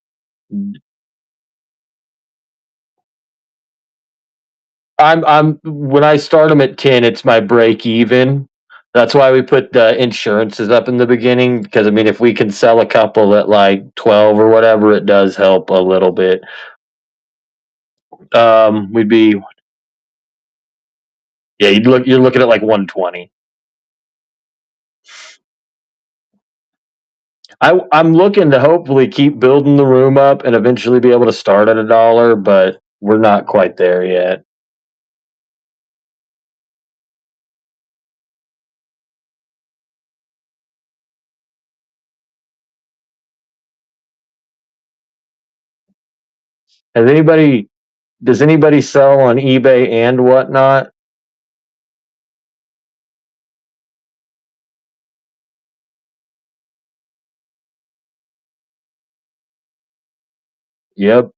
I'm when I start them at 10, it's my break even. That's why we put the insurances up in the beginning because I mean if we can sell a couple at like 12 or whatever, it does help a little bit. We'd be yeah, you're looking at like 120. I'm looking to hopefully keep building the room up and eventually be able to start at $1, but we're not quite there yet. Has anybody? Does anybody sell on eBay and whatnot? Yep.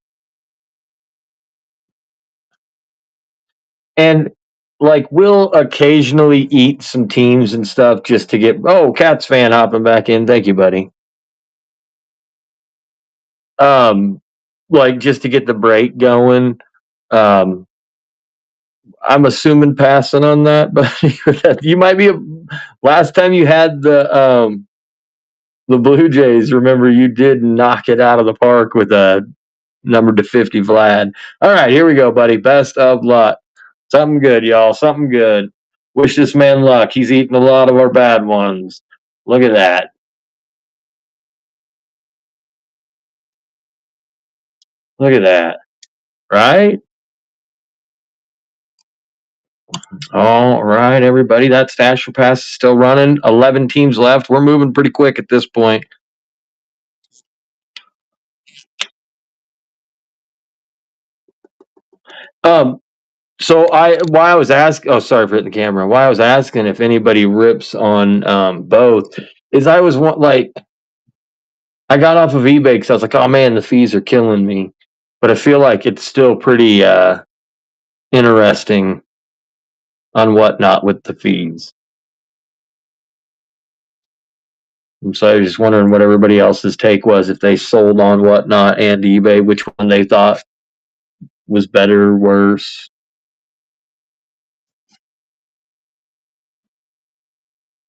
And like we'll occasionally eat some teams and stuff just to get Cats fan hopping back in. Thank you, buddy. Um like just to get the break going. Um I'm assuming passing on that, but you might be last time you had the Blue Jays, remember you did knock it out of the park with a number to 50 Vlad. All right, here we go, buddy. Best of luck. Something good, y'all. Something good. Wish this man luck. He's eaten a lot of our bad ones. Look at that. Look at that. Right? All right, everybody. That stash for pass is still running. 11 teams left. We're moving pretty quick at this point. Um, so why I was asking, oh, sorry for hitting the camera. Why I was asking if anybody rips on both is like, I got off of eBay because I was like, oh man, the fees are killing me. But I feel like it's still pretty interesting on whatnot with the fees. And so I was just wondering what everybody else's take was if they sold on whatnot and eBay, which one they thought was better or worse.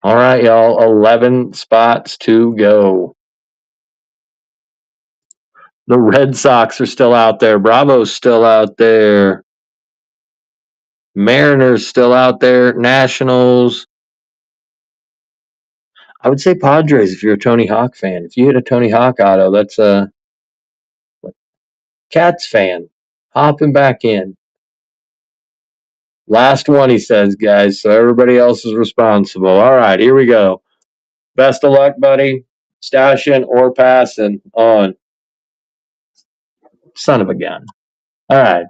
All right, y'all, 11 spots to go. The Red Sox are still out there. Bravo's still out there. Mariners still out there. Nationals. I would say Padres if you're a Tony Hawk fan. If you hit a Tony Hawk auto, that's a Cats fan. Hopping back in. Last one, he says, guys. So everybody else is responsible. All right, here we go. Best of luck, buddy. Stashing or passing on. Son of a gun. All right.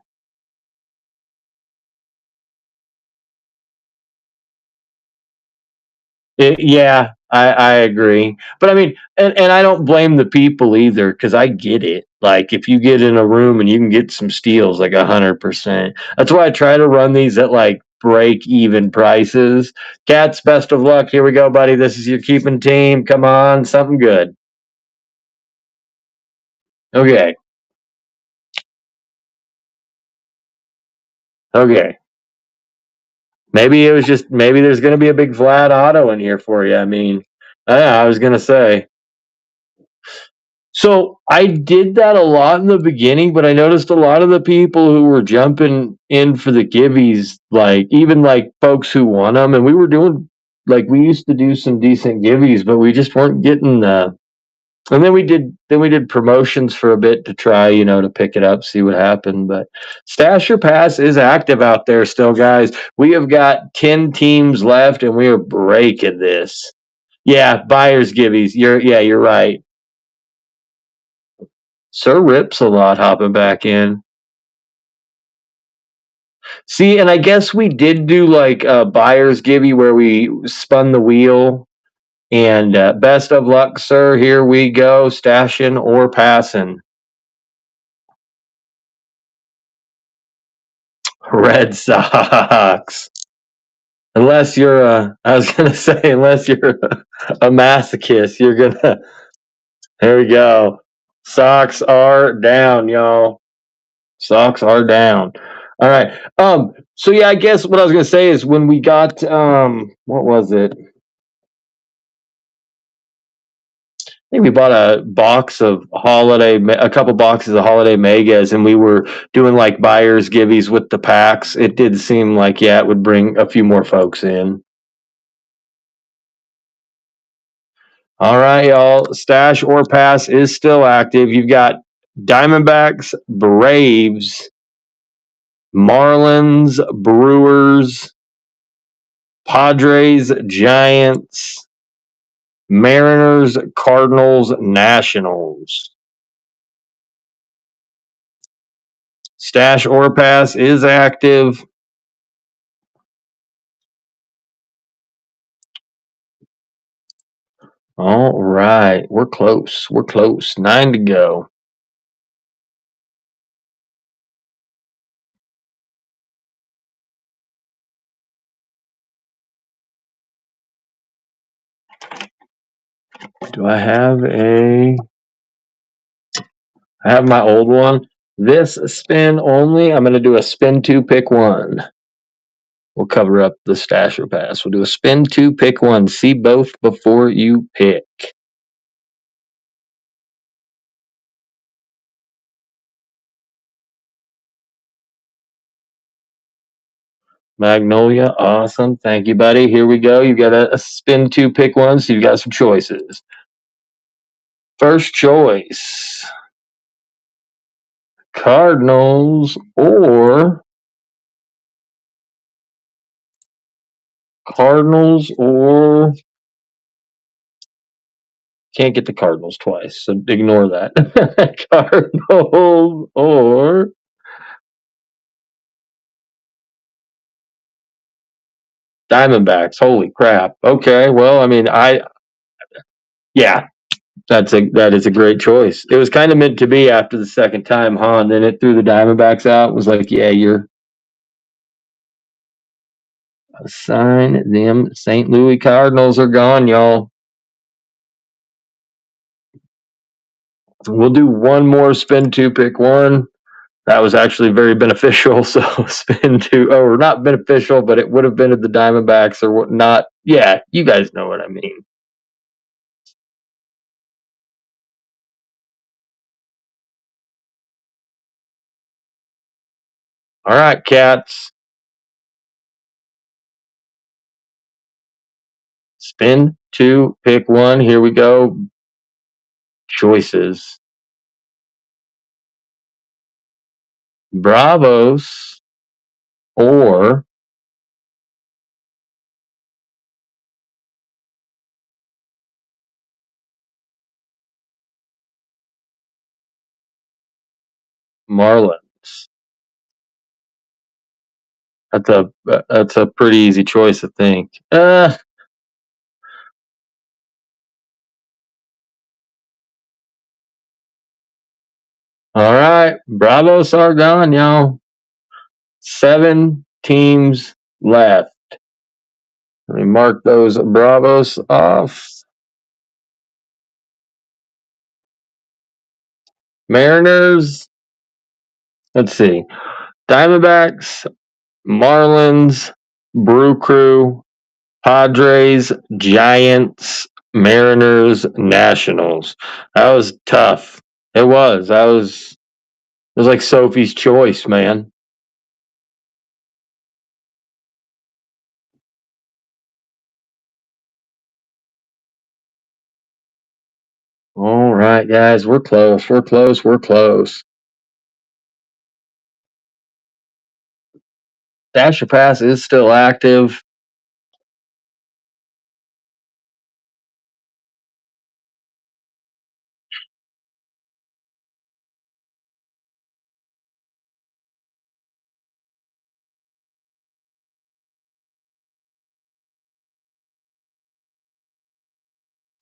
Yeah, I agree. But I mean, and I don't blame the people either because I get it. Like if you get in a room and you can get some steals, like 100%. That's why I try to run these at like break even prices. Cats, best of luck. Here we go, buddy. This is your keeping team. Come on, something good. Okay, okay. Maybe it was just maybe there's going to be a big Vlad auto in here for you. I mean, yeah, I was going to say. So I did that a lot in the beginning, but I noticed a lot of the people who were jumping in for the givvies, like even like folks who won them, and we were doing like we used to do some decent givvies, but we just weren't getting the. And then we did promotions for a bit to try, to pick it up, see what happened. But Stash or Pass is active out there still, guys. We have got 10 teams left, and we are breaking this. Yeah, buyers givvies. You're right. Sir Rips a lot hopping back in. See, and I guess we did do like a buyer's givey where we spun the wheel. And best of luck, sir. Here we go, stashing or passing. Red Sox. Unless you're I was gonna say, unless you're a masochist, you're gonna. There we go. Sox are down, y'all. Sox are down. All right. So yeah, I guess what I was gonna say is when we got what was it? I think we bought a couple boxes of holiday megas, and we were doing like buyers givvies with the packs. It did seem like it would bring a few more folks in. All right, y'all. Stash or pass is still active. You've got Diamondbacks, Braves, Marlins, Brewers, Padres, Giants, Mariners, Cardinals, Nationals. Stash or pass is active. All right. We're close. We're close. 9 to go. Do I have a. I have my old one. This spin only. I'm going to do a spin two, pick one. We'll cover up the stash or pass. We'll do a spin two, pick one. See both before you pick. Magnolia, awesome. Thank you, buddy. Here we go. You got a spin two, pick one. So you've got some choices. First choice Cardinals or Cardinals or can't get the Cardinals twice, so ignore that. Cardinals or Diamondbacks. Holy crap. Okay, well, I mean, yeah, that is a great choice. It was kind of meant to be after the second time, huh? And then it threw the Diamondbacks out. It was like, yeah, you're assign them. St. Louis Cardinals are gone, y'all. We'll do one more spin two, pick one. That was actually very beneficial. So spin two, or not beneficial, but it would have been at the Diamondbacks or whatnot. Yeah, you guys know what I mean. All right, cats. Spin two, pick one. Here we go. Choices. Bravos or Marlins. That's a pretty easy choice, I think. All right, Bravos are gone, y'all. 7 teams left. Let me mark those Bravos off. Mariners. Let's see. Diamondbacks, Marlins, Brew Crew, Padres, Giants, Mariners, Nationals. That was tough. It was. It was like Sophie's choice, man. All right, guys, we're close. We're close. We're close. Dasher Pass is still active.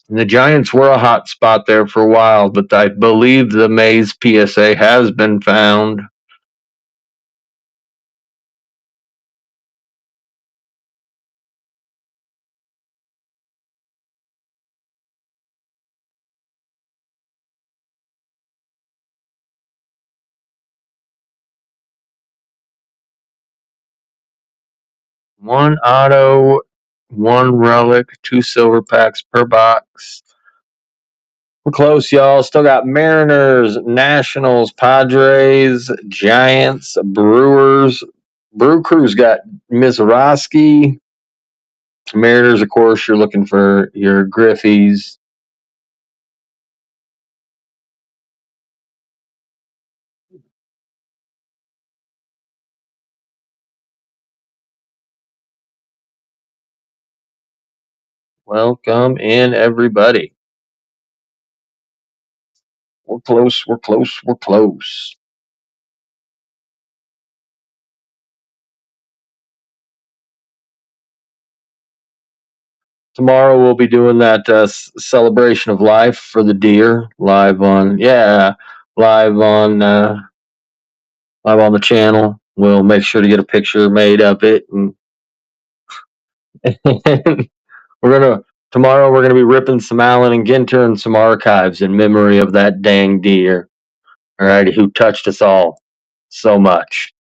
And the Giants were a hot spot there for a while, but I believe the Mays PSA has been found. One auto, one relic, 2 silver packs per box. We're close, y'all. Still got Mariners, Nationals, Padres, Giants, Brewers. Brew Crew's got Mizraski. Mariners, of course, you're looking for your Griffies. Welcome in, everybody. We're close. We're close. We're close. Tomorrow we'll be doing that celebration of life for the deer live on live on the channel. We'll make sure to get a picture made of it, and we're gonna tomorrow we're gonna be ripping some Allen and Ginter and some archives in memory of that dang deer. All righty, who touched us all so much.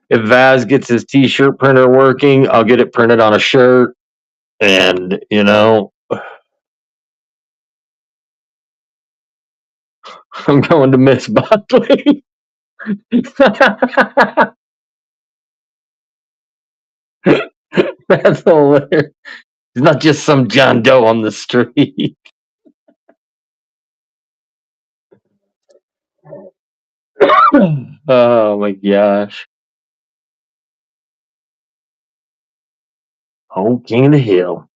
If Vaz gets his t-shirt printer working, I'll get it printed on a shirt, and I'm going to miss Buckley. That's hilarious. He's not just some John Doe on the street. Oh my gosh. Oh, King of the Hill.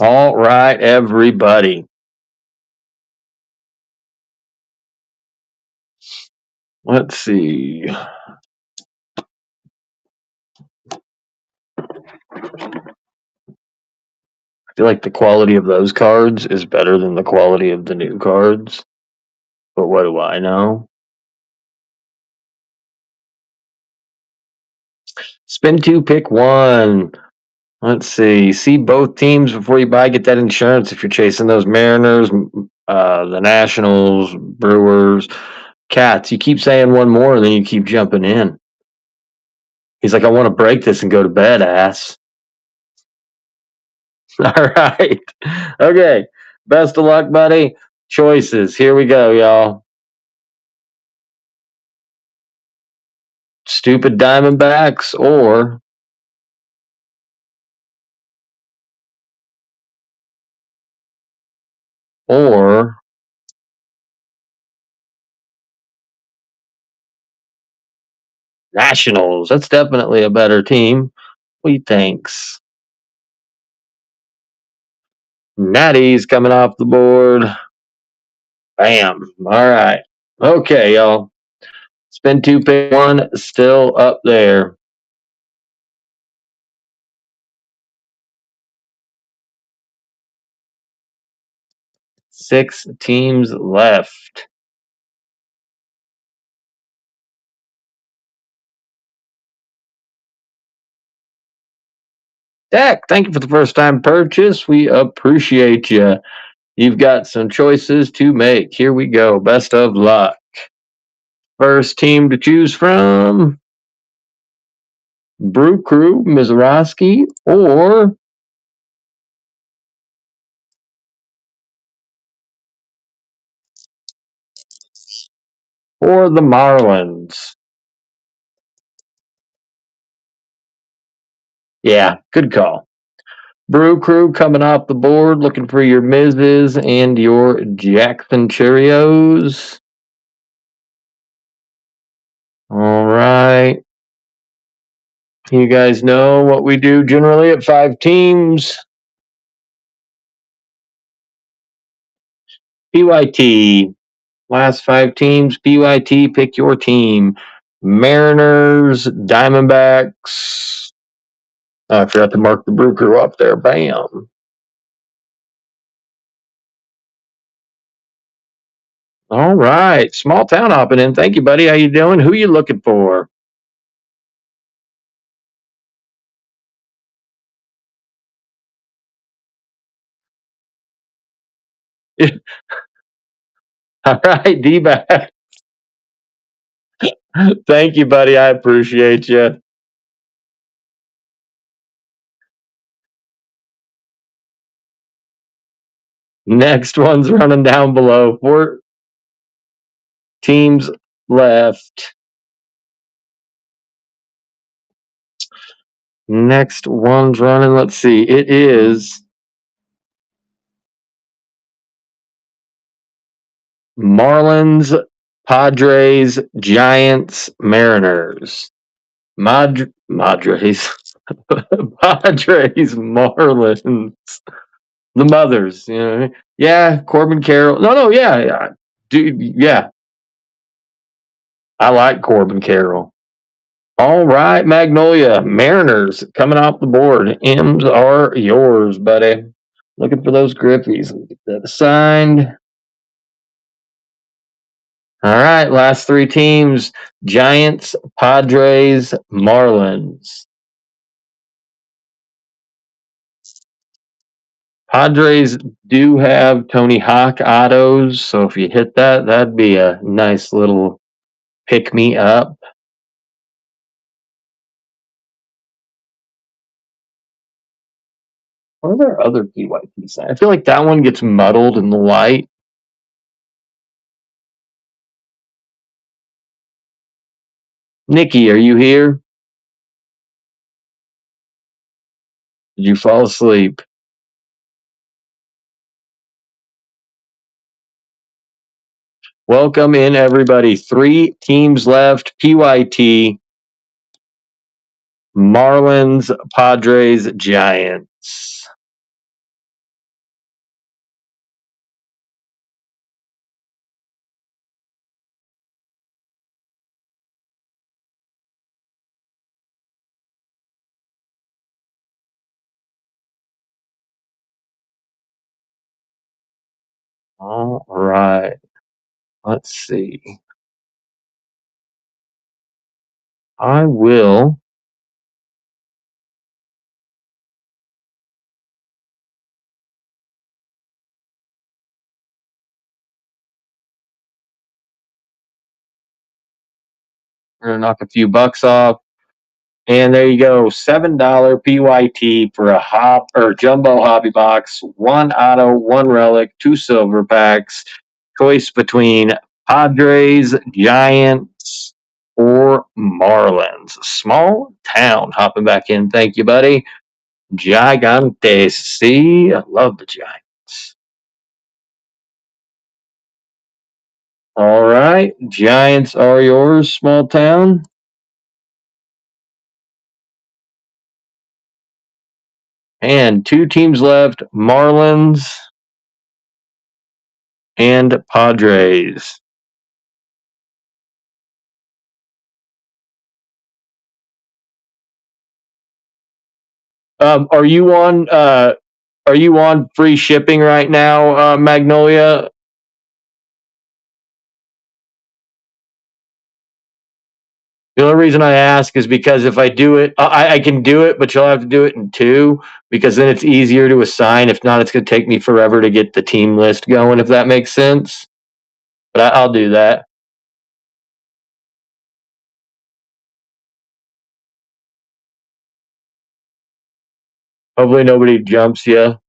All right, everybody. Let's see. I feel like the quality of those cards is better than the quality of the new cards. But what do I know? Spin two, pick one. Let's see. See both teams before you buy. Get that insurance if you're chasing those Mariners, the Nationals, Brewers, Cats. You keep saying one more, and then you keep jumping in. He's like, I want to break this and go to bed, ass. All right. Okay. Best of luck, buddy. Choices. Here we go, y'all. Stupid Diamondbacks or Nationals. That's definitely a better team. What do you thinks? Natty's coming off the board. Bam. All right. Okay, y'all. Spin two, pick one, still up there. Six teams left. Dak, thank you for the first time purchase. We appreciate you. You've got some choices to make. Here we go. Best of luck. First team to choose from Brew Crew, Mizorowski, or the Marlins. Yeah, good call. Brew Crew coming off the board, looking for your Miz's and your Jackson Cheerios. All right. You guys know what we do generally at 5 teams. PYT. Last 5 teams. PYT, pick your team. Mariners, Diamondbacks. Oh, I forgot to mark the Brew Crew up there. Bam. All right. Small town hopping in. Thank you, buddy. How you doing? Who you looking for? All right, D-back. Thank you, buddy. I appreciate you. Next one's running down below. 4 teams left. Next one's running. Let's see. It is Marlins, Padres, Giants, Mariners. Madres. Padres, Marlins. The mothers. Yeah, Corbin Carroll. No, yeah. Dude, yeah. I like Corbin Carroll. All right, Magnolia Mariners coming off the board. M's are yours, buddy. Looking for those Griffies. Get that signed. All right, last three teams: Giants, Padres, Marlins. Padres do have Tony Hawk autos, so if you hit that, that'd be a nice little pick me up. What are there other PYTs? I feel like that one gets muddled in the light. Nikki, are you here? Did you fall asleep? Welcome in, everybody. Three teams left: PYT, Marlins, Padres, Giants. All right. Let's see. I will. We're gonna knock a few bucks off. And there you go, $7 PYT for a hop or jumbo hobby box, one auto, one relic, two silver packs. Choice between Padres, Giants, or Marlins. Small town hopping back in. Thank you, buddy. Gigantes. See, I love the Giants. All right, Giants are yours, small town. And two teams left: Marlins and Padres. Are you on? Are you on free shipping right now, Magnolia? The only reason I ask is because if I do it, I can do it, but you'll have to do it in two because then it's easier to assign. If not, it's going to take me forever to get the team list going. If that makes sense, but I'll do that. Hopefully, nobody jumps you.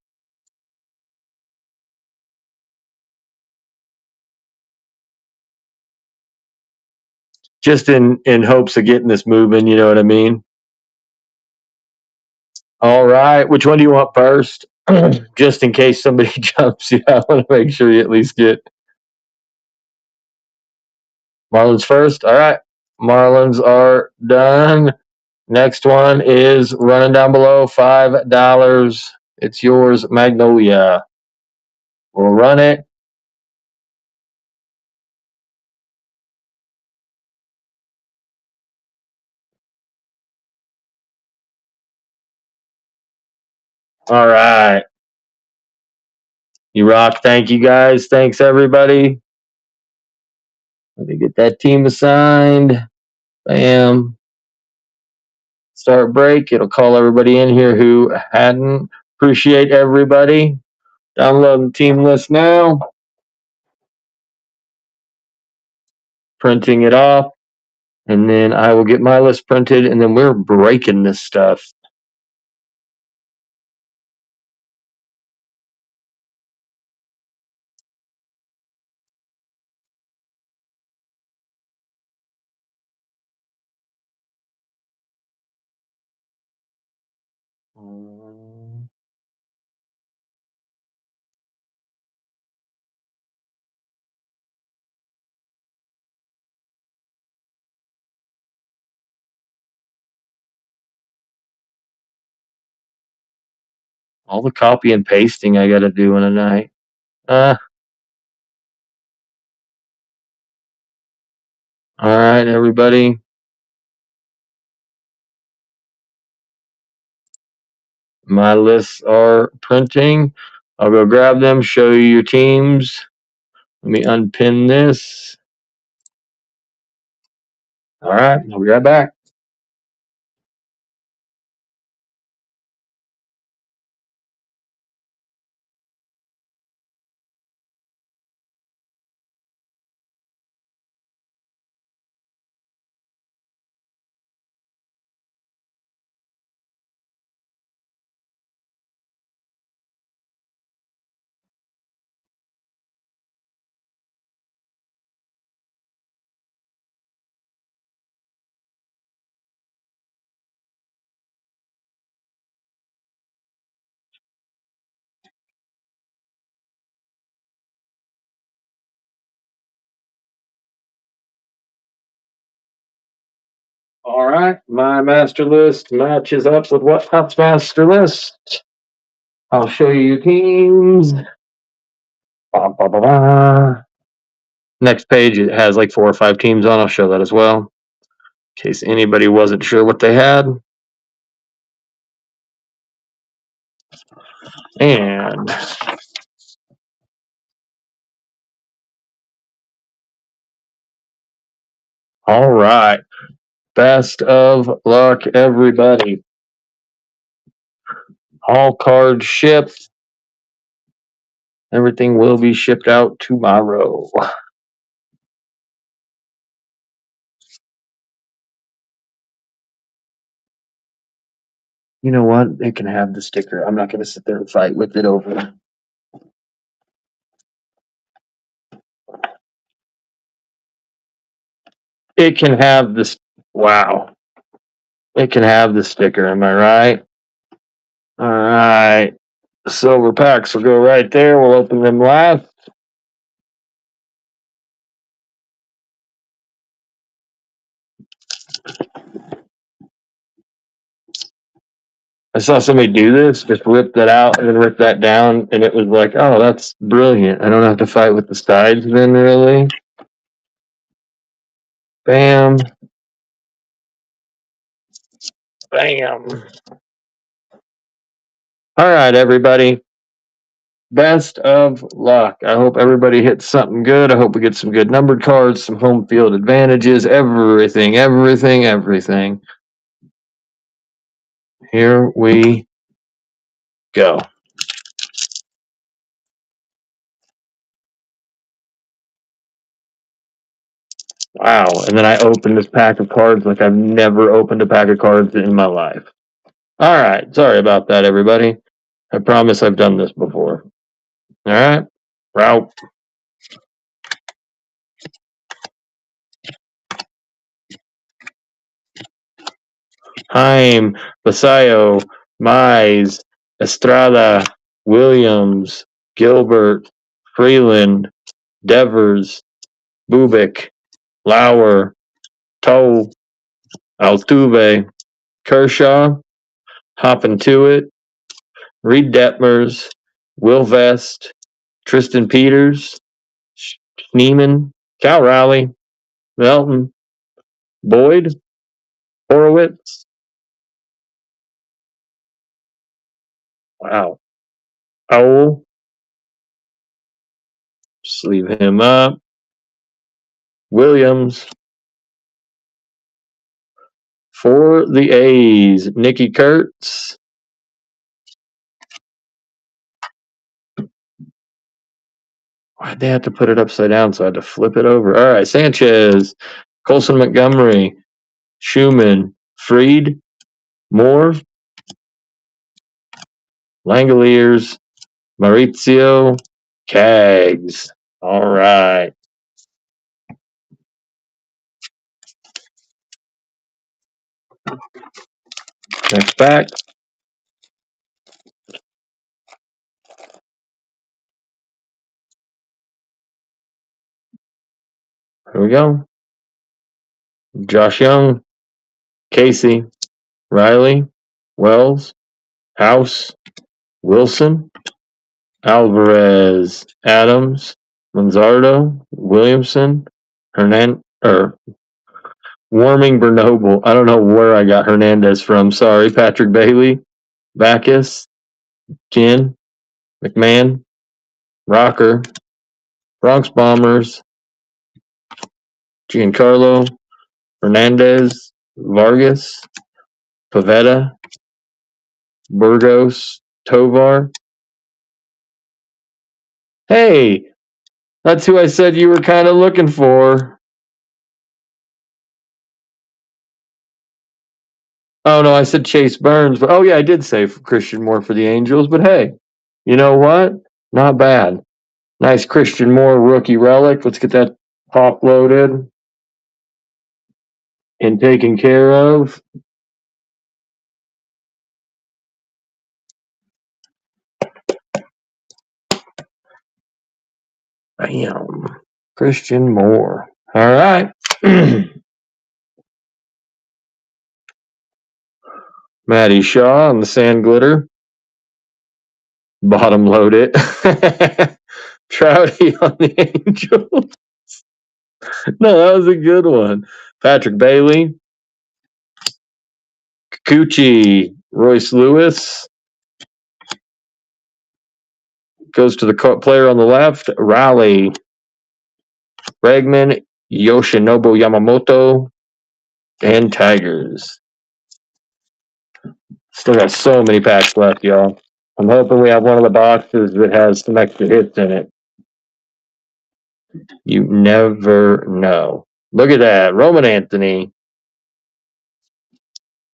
Just in hopes of getting this moving. You know what I mean? All right. Which one do you want first? Just in case somebody jumps you, I want to make sure you at least get Marlins first. All right. Marlins are done. Next one is running down below $5. It's yours, Magnolia. We'll run it. All right. You rock. Thank you guys. Thanks everybody. Let me get that team assigned. Bam. Start break. It'll call everybody in here who hadn't. Appreciate everybody. Downloading team list now. Printing it off. And then I will get my list printed and then we're breaking this stuff. All the copy and pasting I got to do in a night. All right, everybody. My lists are printing. I'll go grab them, show you your teams. Let me unpin this. All right, I'll be right back. All right, my master list matches up with what Top's master list. I'll show you your teams. Ba, ba, ba, ba. Next page, it has like 4 or 5 teams on. I'll show that as well, in case anybody wasn't sure what they had. And all right, best of luck, everybody. All cards shipped. Everything will be shipped out tomorrow. You know what? It can have the sticker. I'm not going to sit there and fight with it over. It can have this. Wow. It can have the sticker. Am I right? All right. Silver packs will go right there. We'll open them last. I saw somebody do this, just rip that out and then rip that down, and it was like, oh, that's brilliant. I don't have to fight with the sides then, really. Bam. Bam. All right, everybody. Best of luck. I hope everybody hits something good. I hope we get some good numbered cards, some home field advantages, everything, everything, everything. Here we go. Wow. And then I opened this pack of cards like I've never opened a pack of cards in my life. All right. Sorry about that, everybody. I promise I've done this before. All right. Route. Heim, Basayo, Mize, Estrada, Williams, Gilbert, Freeland, Devers, Bubik, Lauer, Toe, Altuve, Kershaw, Hoppin' to It, Reed Detmers, Will Vest, Tristan Peters, Schneeman, Cal Raleigh, Melton, Boyd, Horowitz. Wow. Owl. Just leave him up. Williams. For the A's, Nicky Kurtz. Why'd they have to put it upside down? So I had to flip it over. All right, Sanchez, Colson Montgomery, Schumann, Freed, Moore, Langoliers, Maurizio, Cags. All right. Next pack. Here we go. Josh Young, Casey, Riley, Wells, House, Wilson, Alvarez, Adams, Manzardo, Williamson, Warming Bernoble. I don't know where I got Hernandez from. Sorry, Patrick Bailey, Backus, Ken, McMahon, Rocker, Bronx Bombers, Giancarlo, Hernandez, Vargas, Pavetta, Burgos, Tovar. Hey, that's who I said you were kind of looking for. Oh no, I said Chase Burns, but oh yeah, I did say Christian Moore for the Angels. But hey, you know what? Not bad. Nice Christian Moore rookie relic. Let's get that top loaded and taken care of. Bam. Christian Moore. All right. Matty Shaw on the sand glitter. Bottom load it. Trouty on the Angels. No, that was a good one. Patrick Bailey. Kikuchi. Royce Lewis. Goes to the player on the left. Raleigh. Bregman. Yoshinobu Yamamoto. And Tigers. Still got so many packs left, y'all. I'm hoping we have one of the boxes that has some extra hits in it. You never know. Look at that. Roman Anthony.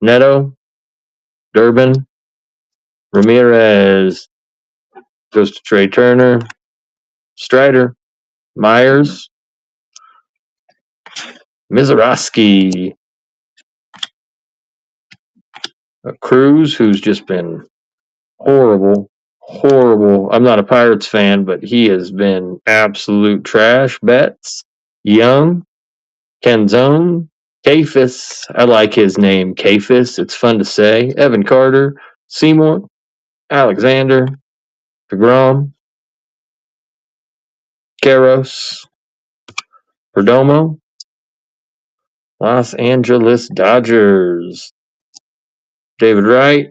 Neto. Durbin. Ramirez. Goes to Trey Turner. Strider. Myers. Mizorowski. Cruz, who's just been horrible. I'm not a Pirates fan, but he has been absolute trash. Betts. Young. Canzone. Kafis. I like his name, Kafis. It's fun to say. Evan Carter. Seymour. Alexander. DeGrom. Caros. Perdomo. Los Angeles Dodgers. David Wright.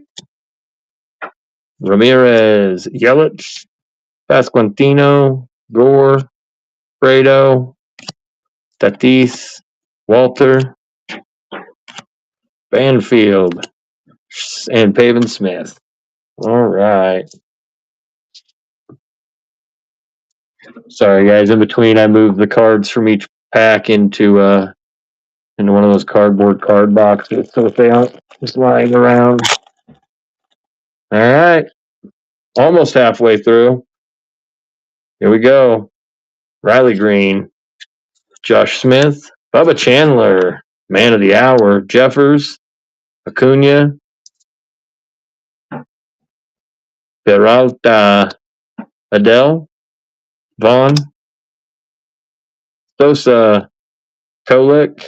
Ramirez. Yelich. Pasquantino. Gore. Fredo. Tatis. Walter. Banfield. And Pavin Smith. All right. Sorry, guys. In between, I moved the cards from each pack into one of those cardboard card boxes, so if they aren't just lying around. All right, almost halfway through. Here we go. Riley Green, Josh Smith, Bubba Chandler, Man of the Hour, Jeffers, Acuna, Peralta, Adele, Vaughn, Sosa, Kolick,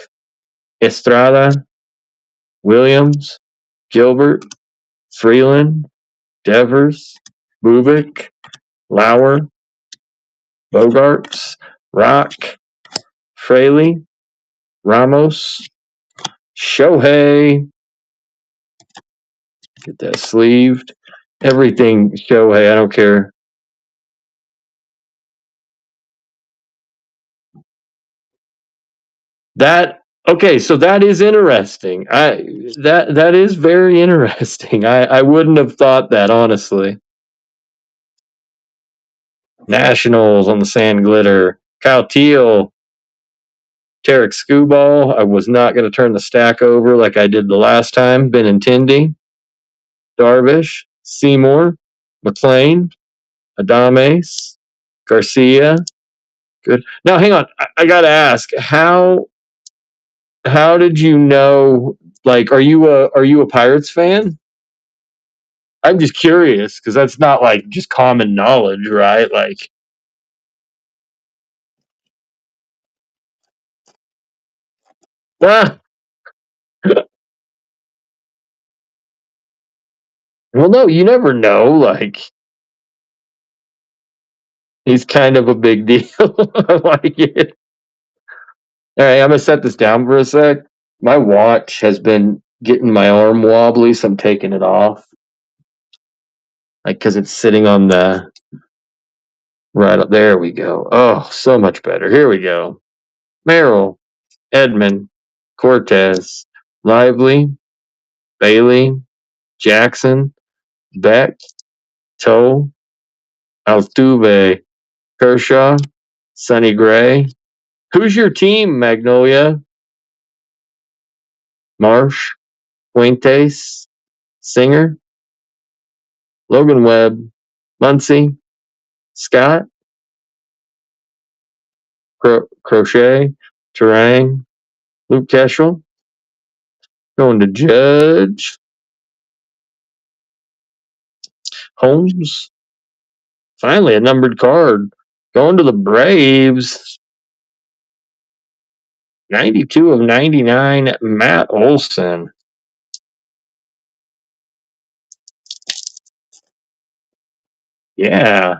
Estrada, Williams, Gilbert, Freeland, Devers, Bubik, Lauer, Bogarts, Rock, Fraley, Ramos, Shohei. Get that sleeved. Everything Shohei, I don't care. Okay, so that is interesting. That is very interesting. I wouldn't have thought that, honestly. Nationals on the sand glitter. Kyle Teal, Tarek Skubal. I was not going to turn the stack over like I did the last time. Benintendi, Darvish, Seymour, McLean, Adames, Garcia. Good. Now, hang on. I got to ask, how did you know? Like, are you a Pirates fan? I'm just curious because that's not like just common knowledge, right? Like, ah, well, no, you never know. Like, he's kind of a big deal. I like it. All right, I'm gonna set this down for a sec. My watch has been getting my arm wobbly, so I'm taking it off. like because it's sitting on the right up there. We go. Oh, so much better. Here we go. Merrill, Edmund, Cortez, Lively, Bailey, Jackson, Beck, Toe, Altuve, Kershaw, Sonny Gray. Who's your team, Magnolia? Marsh, Fuentes, Singer, Logan Webb, Muncy, Scott, Crochet, Terang, Luke Keschel, going to Judge, Holmes. Finally, a numbered card. Going to the Braves. 92 of 99, Matt Olson. Yeah.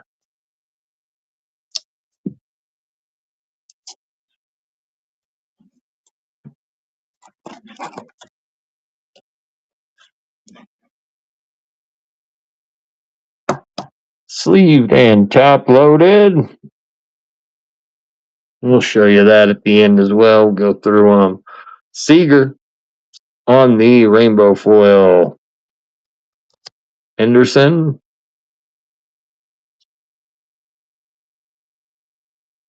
Sleeved and top loaded. We'll show you that at the end as well. We'll go through them. Seager on the rainbow foil. Henderson.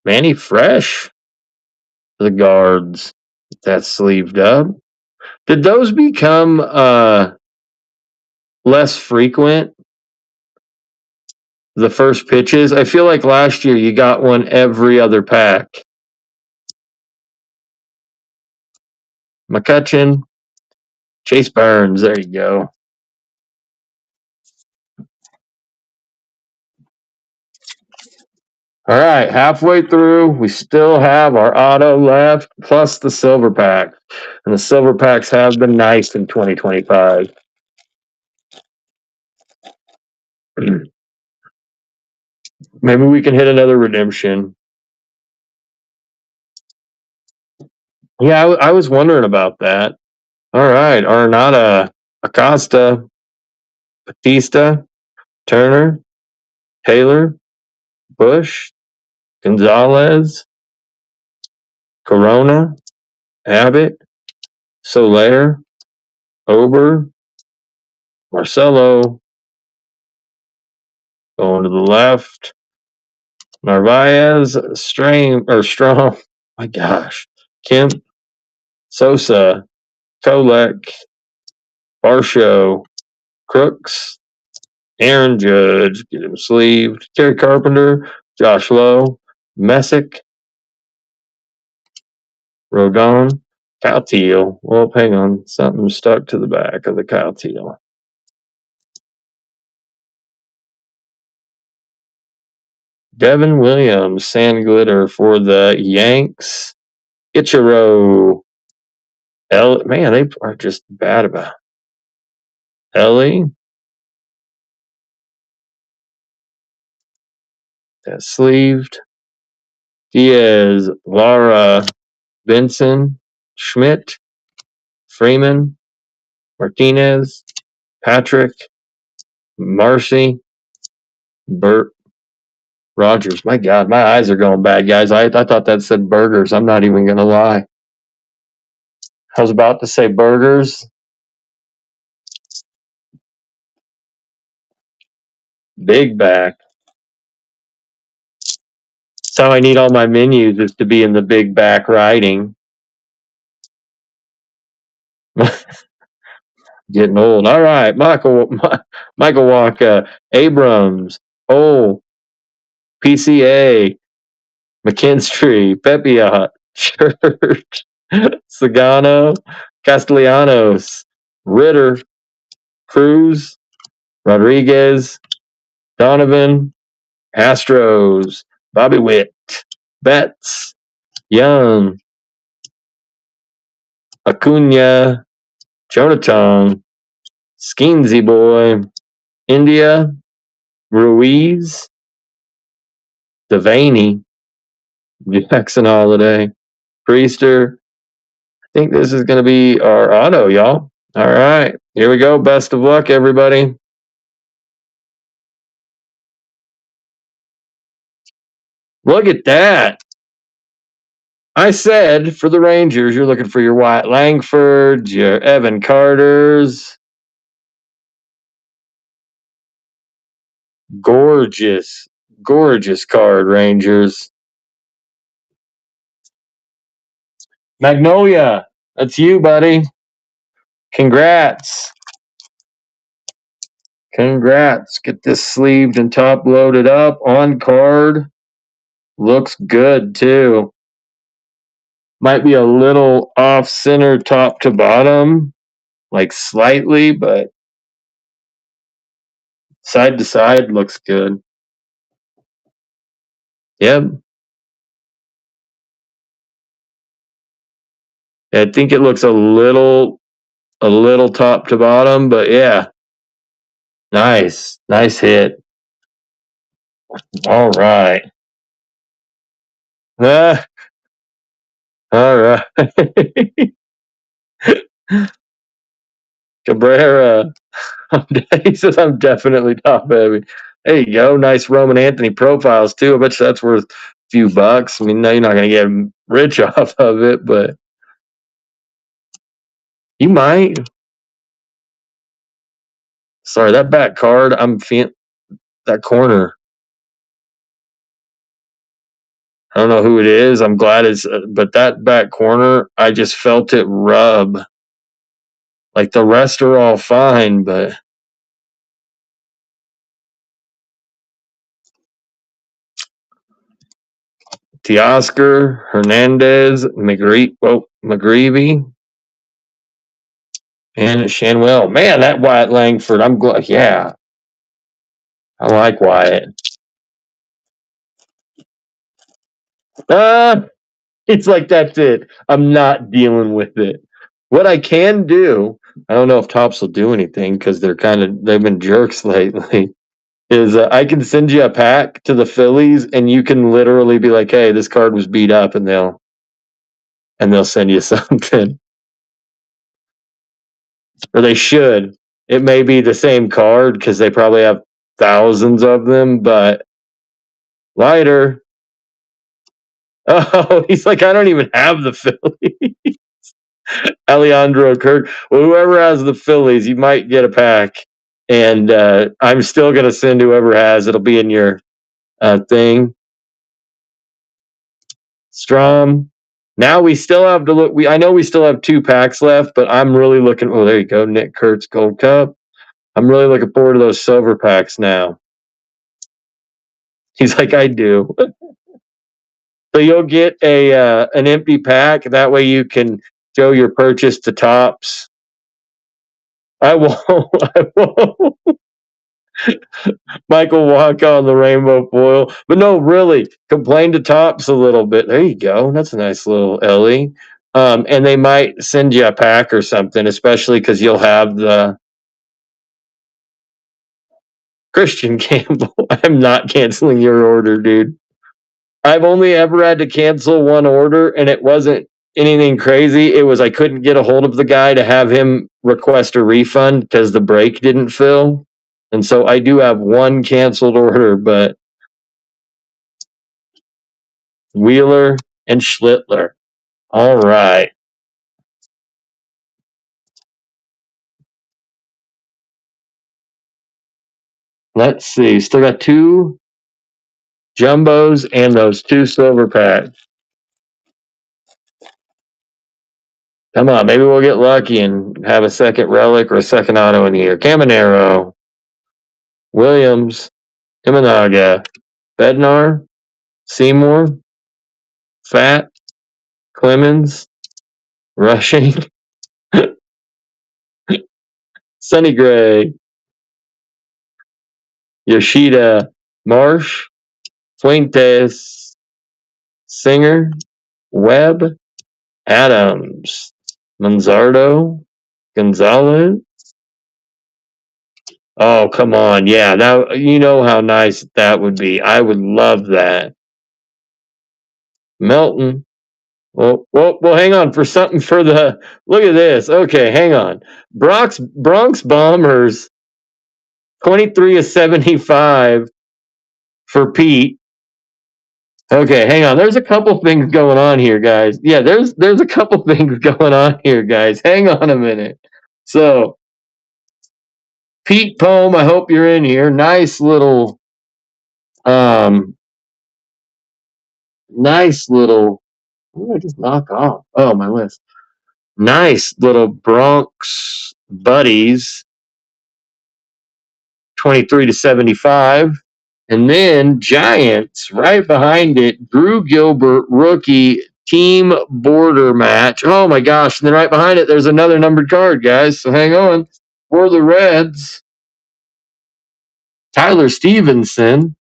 Manny Fresh. The guards. That's sleeved up. Did those become less frequent? The first pitches? I feel like last year you got one every other pack. McCutcheon, Chase Burns. There you go. All right, halfway through, we still have our auto left, plus the silver pack. And the silver packs have been nice in 2025. Maybe we can hit another redemption. Yeah, I was wondering about that. All right, Arnada, Acosta, Batista, Turner, Taylor, Bush, Gonzalez, Corona, Abbott, Soler, Ober, Marcelo, going to the left, Narvaez, Strong. My gosh, Kemp, Sosa, Kolek, Varsho, Crooks, Aaron Judge, get him sleeved, Terry Carpenter, Josh Lowe, Messick, Rodon, Kyle Teal. Well, hang on, something stuck to the back of the Kyle Teal. Devin Williams, Sand Glitter for the Yanks. Ichiro. Man, they are just bad about it. Ellie. That's sleeved. Diaz, Laura, Benson, Schmidt, Freeman, Martinez, Patrick, Marcy, Burt, Rogers. My God, my eyes are going bad, guys. I thought that said burgers. I'm not even going to lie. I was about to say burgers. Big back. That's how I need all my menus, is to be in the big back writing. Getting old. All right, Michael Walker, Abrams, PCA, McKinstry, Pepiot, Church, Sagano, Castellanos, Ritter, Cruz, Rodriguez, Donovan, Astros, Bobby Witt, Betts, Young, Acuna, Jonathan, Skeensy Boy, India, Ruiz, Devaney, Jackson Holiday, Priester. I think this is going to be our auto, y'all. All right, here we go. Best of luck, everybody. Look at that. I said for the Rangers, you're looking for your Wyatt Langfords, your Evan Carters. Gorgeous, gorgeous card, Rangers. Magnolia, that's you, buddy. Congrats. Congrats. Get this sleeved and top loaded up on card. Looks good too. Might be a little off center top to bottom, like slightly, but side to side looks good. Yep. I think it looks a little top to bottom, but yeah. Nice. Nice hit. All right. Ah, all right. Cabrera. He says I'm definitely top heavy. There you go. Nice Roman Anthony profiles too. I bet you that's worth a few bucks. I mean, no, you're not going to get rich off of it, but you might. Sorry, that back card. I'm feeling that corner. I don't know who it is. I'm glad it's, but that back corner, I just felt it rub. Like the rest are all fine, but Teoscar, Hernandez, McGreevy, and Shanwell. Man, that Wyatt Langford. I'm glad. Yeah, I like Wyatt. It's like that's it. I'm not dealing with it. What I can do, I don't know if Topps will do anything because they've been jerks lately. Is I can send you a pack to the Phillies and you can literally be like, "Hey, this card was beat up," and they'll send you something, or they should. It may be the same card because they probably have thousands of them, but lighter. Oh, he's like, I don't even have the Phillies. Alejandro Kirk. Well, whoever has the Phillies, you might get a pack. And I'm still going to send whoever has. It'll be in your thing. Strom. Now we still have to look. I know we still have 2 packs left, but I'm really looking. Oh, there you go. Nick Kurtz Gold Cup. I'm really looking forward to those silver packs now. He's like, I do. So you'll get an empty pack. That way you can show your purchase to Topps. I won't. I won't. Michael Wacha on the rainbow foil. But no, really, complain to Topps a little bit. There you go. That's a nice little Ellie. And they might send you a pack or something, especially because you'll have the Christian Campbell. I'm not canceling your order, dude. I've only ever had to cancel one order, and it wasn't anything crazy. It was I couldn't get a hold of the guy to have him request a refund because the break didn't fill. And so I do have one canceled order, but Wheeler and Schlittler. All right. Let's see. Still got 2 jumbos and those 2 silver packs. Come on, maybe we'll get lucky and have a second relic or a second auto in the year. Caminero, Williams, Imanaga, Bednar, Seymour, Fat, Clemens, Rushing, Sonny Gray, Yoshida, Marsh, Fuentes, Singer, Webb, Adams, Manzardo, Gonzalez. Oh, come on. Yeah, now you know how nice that would be. I would love that. Melton. Well, hang on for something for the look at this. Okay, hang on. Bronx Bombers 23 of 75 for Pete. Okay, hang on. There's a couple things going on here, guys. Yeah, there's a couple things going on here, guys. Hang on a minute. So, Pete Poem, I hope you're in here. Um, nice little. What did I just knock off? Oh, my list. Nice little Bronx buddies, 23-75. And then Giants right behind it. Drew Gilbert, rookie team border match. Oh my gosh. And then right behind it, there's another numbered card, guys. So hang on. For the Reds, Tyler Stevenson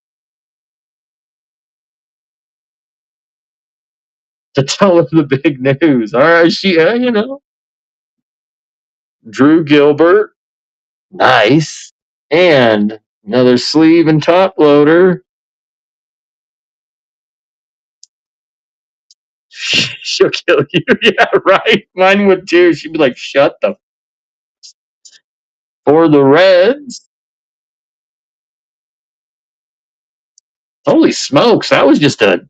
to tell us the big news. All right, Drew Gilbert. Nice. And another sleeve and top loader. She'll kill you. Yeah, right. Mine would too. She'd be like, shut the. For the Reds. Holy smokes. That was just a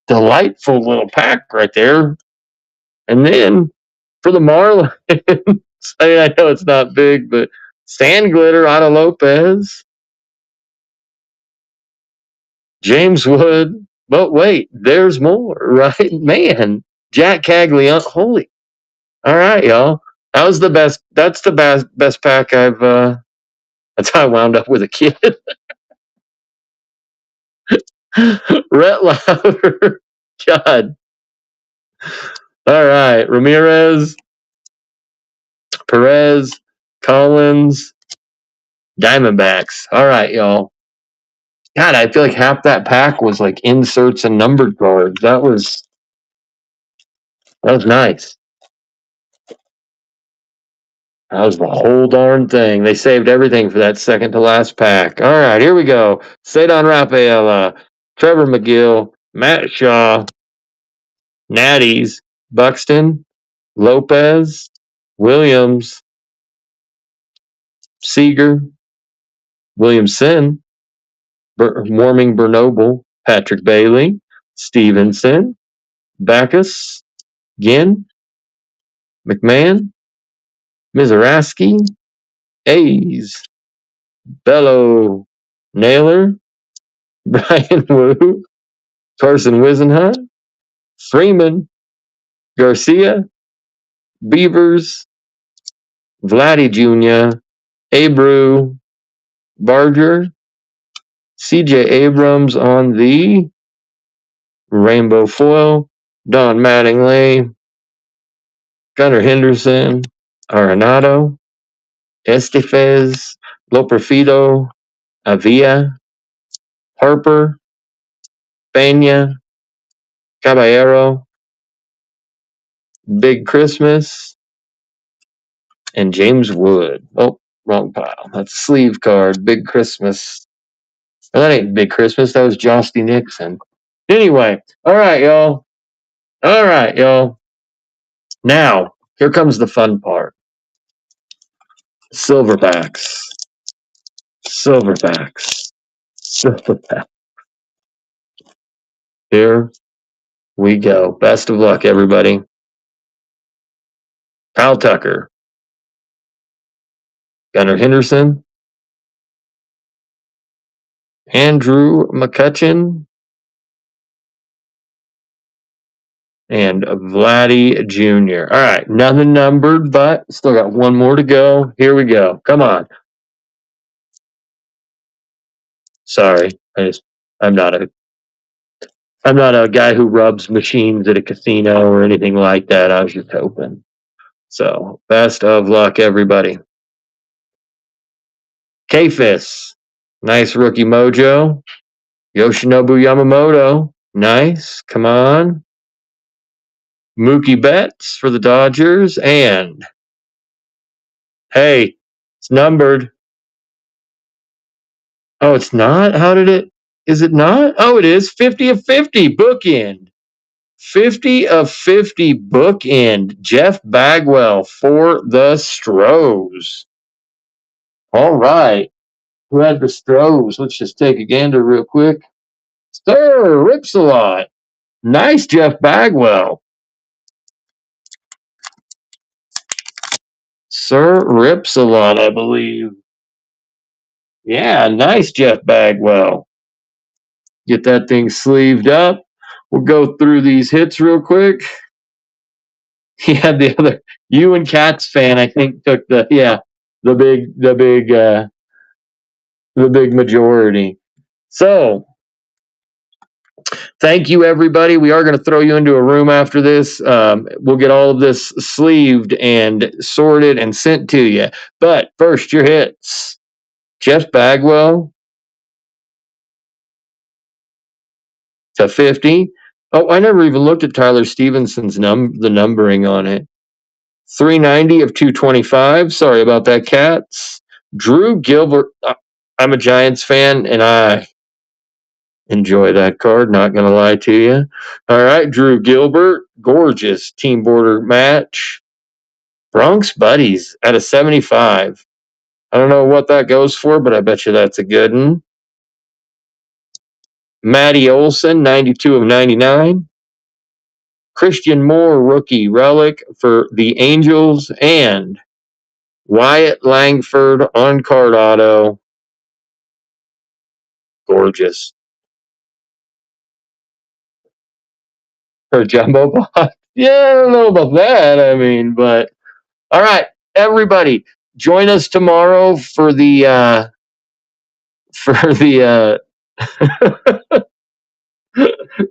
delightful little pack right there. And then for the Marlins, I know it's not big, but Sand Glitter, Otto Lopez, James Wood. But wait, there's more, right? Man, Jack Caglianone. Holy. All right, y'all. That was the best. That's the best pack I've. That's how I wound up with a kid. Rhett Lauder. God. All right, Ramirez, Perez, Collins, Diamondbacks. All right, y'all. God, I feel like half that pack was like inserts and numbered cards. That was nice. That was the whole darn thing. They saved everything for that second to last pack. All right, here we go. Cedar Rafaela, Trevor McGill, Matt Shaw, Natties, Buxton, Lopez, Williams, Seager, Williamson, Warming Bernoble, Patrick Bailey, Stevenson, Backus, Ginn, McMahon, Mizraski, A's, Bello, Naylor, Brian Wu, Carson Wisenhunt, Freeman, Garcia, Beavers, Vladdy Jr., Abreu, Barger, CJ Abrams on the Rainbow Foil, Don Mattingly, Gunnar Henderson, Arenado, Estefez, Loperfido, Avila, Harper, Pena, Caballero, Big Christmas, and James Wood. Oh, wrong pile. That's a sleeve card. Big Christmas. Oh, that ain't Big Christmas. That was Josty Nixon. Anyway, all right, y'all. All right, y'all. Now, here comes the fun part. Silverbacks. Silverbacks. Silverbacks. Here we go. Best of luck, everybody. Kyle Tucker. Gunnar Henderson. Andrew McCutchen. And Vladdy Jr. All right, nothing numbered, but still got one more to go. Here we go. Come on. Sorry, I'm not a guy who rubs machines at a casino or anything like that. I was just hoping. So best of luck, everybody. Kfis, nice rookie mojo. Yoshinobu Yamamoto, nice. Come on. Mookie Betts for the Dodgers, and hey, it's numbered. Oh, it's not? How did it? Is it not? Oh, it is. 50 of 50 bookend. 50 of 50 bookend. Jeff Bagwell for the Stros. All right. Who had the Stros? Let's just take a gander real quick. Sir Ripsalot. Nice, Jeff Bagwell. Sir Ripsalot, I believe. Yeah, nice, Jeff Bagwell. Get that thing sleeved up. We'll go through these hits real quick. Yeah, the other you and Cats fan, I think, took the big majority. So thank you, everybody. We are going to throw you into a room after this. We'll get all of this sleeved and sorted and sent to you. But first, your hits. Jeff Bagwell to 50. Oh, I never even looked at Tyler Stevenson's the numbering on it. 390 of 225. Sorry about that, Cats. Drew Gilbert. I'm a Giants fan, and I enjoy that card. Not going to lie to you. All right, Drew Gilbert. Gorgeous team border match. Bronx Buddies at a 75. I don't know what that goes for, but I bet you that's a good one. Matty Olson, 92 of 99. Christian Moore, rookie relic for the Angels. And Wyatt Langford on card auto. Gorgeous. For jumbo box. Yeah, I don't know about that. I mean, but all right, everybody, join us tomorrow for the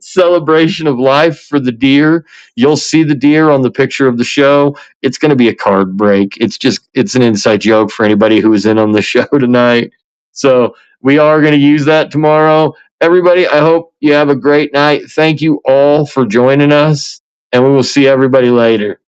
celebration of life for the deer. You'll see the deer on the picture of the show. It's going to be a card break. It's an inside joke for anybody who was in on the show tonight. So we are going to use that tomorrow. Everybody, I hope you have a great night. Thank you all for joining us, and we will see everybody later.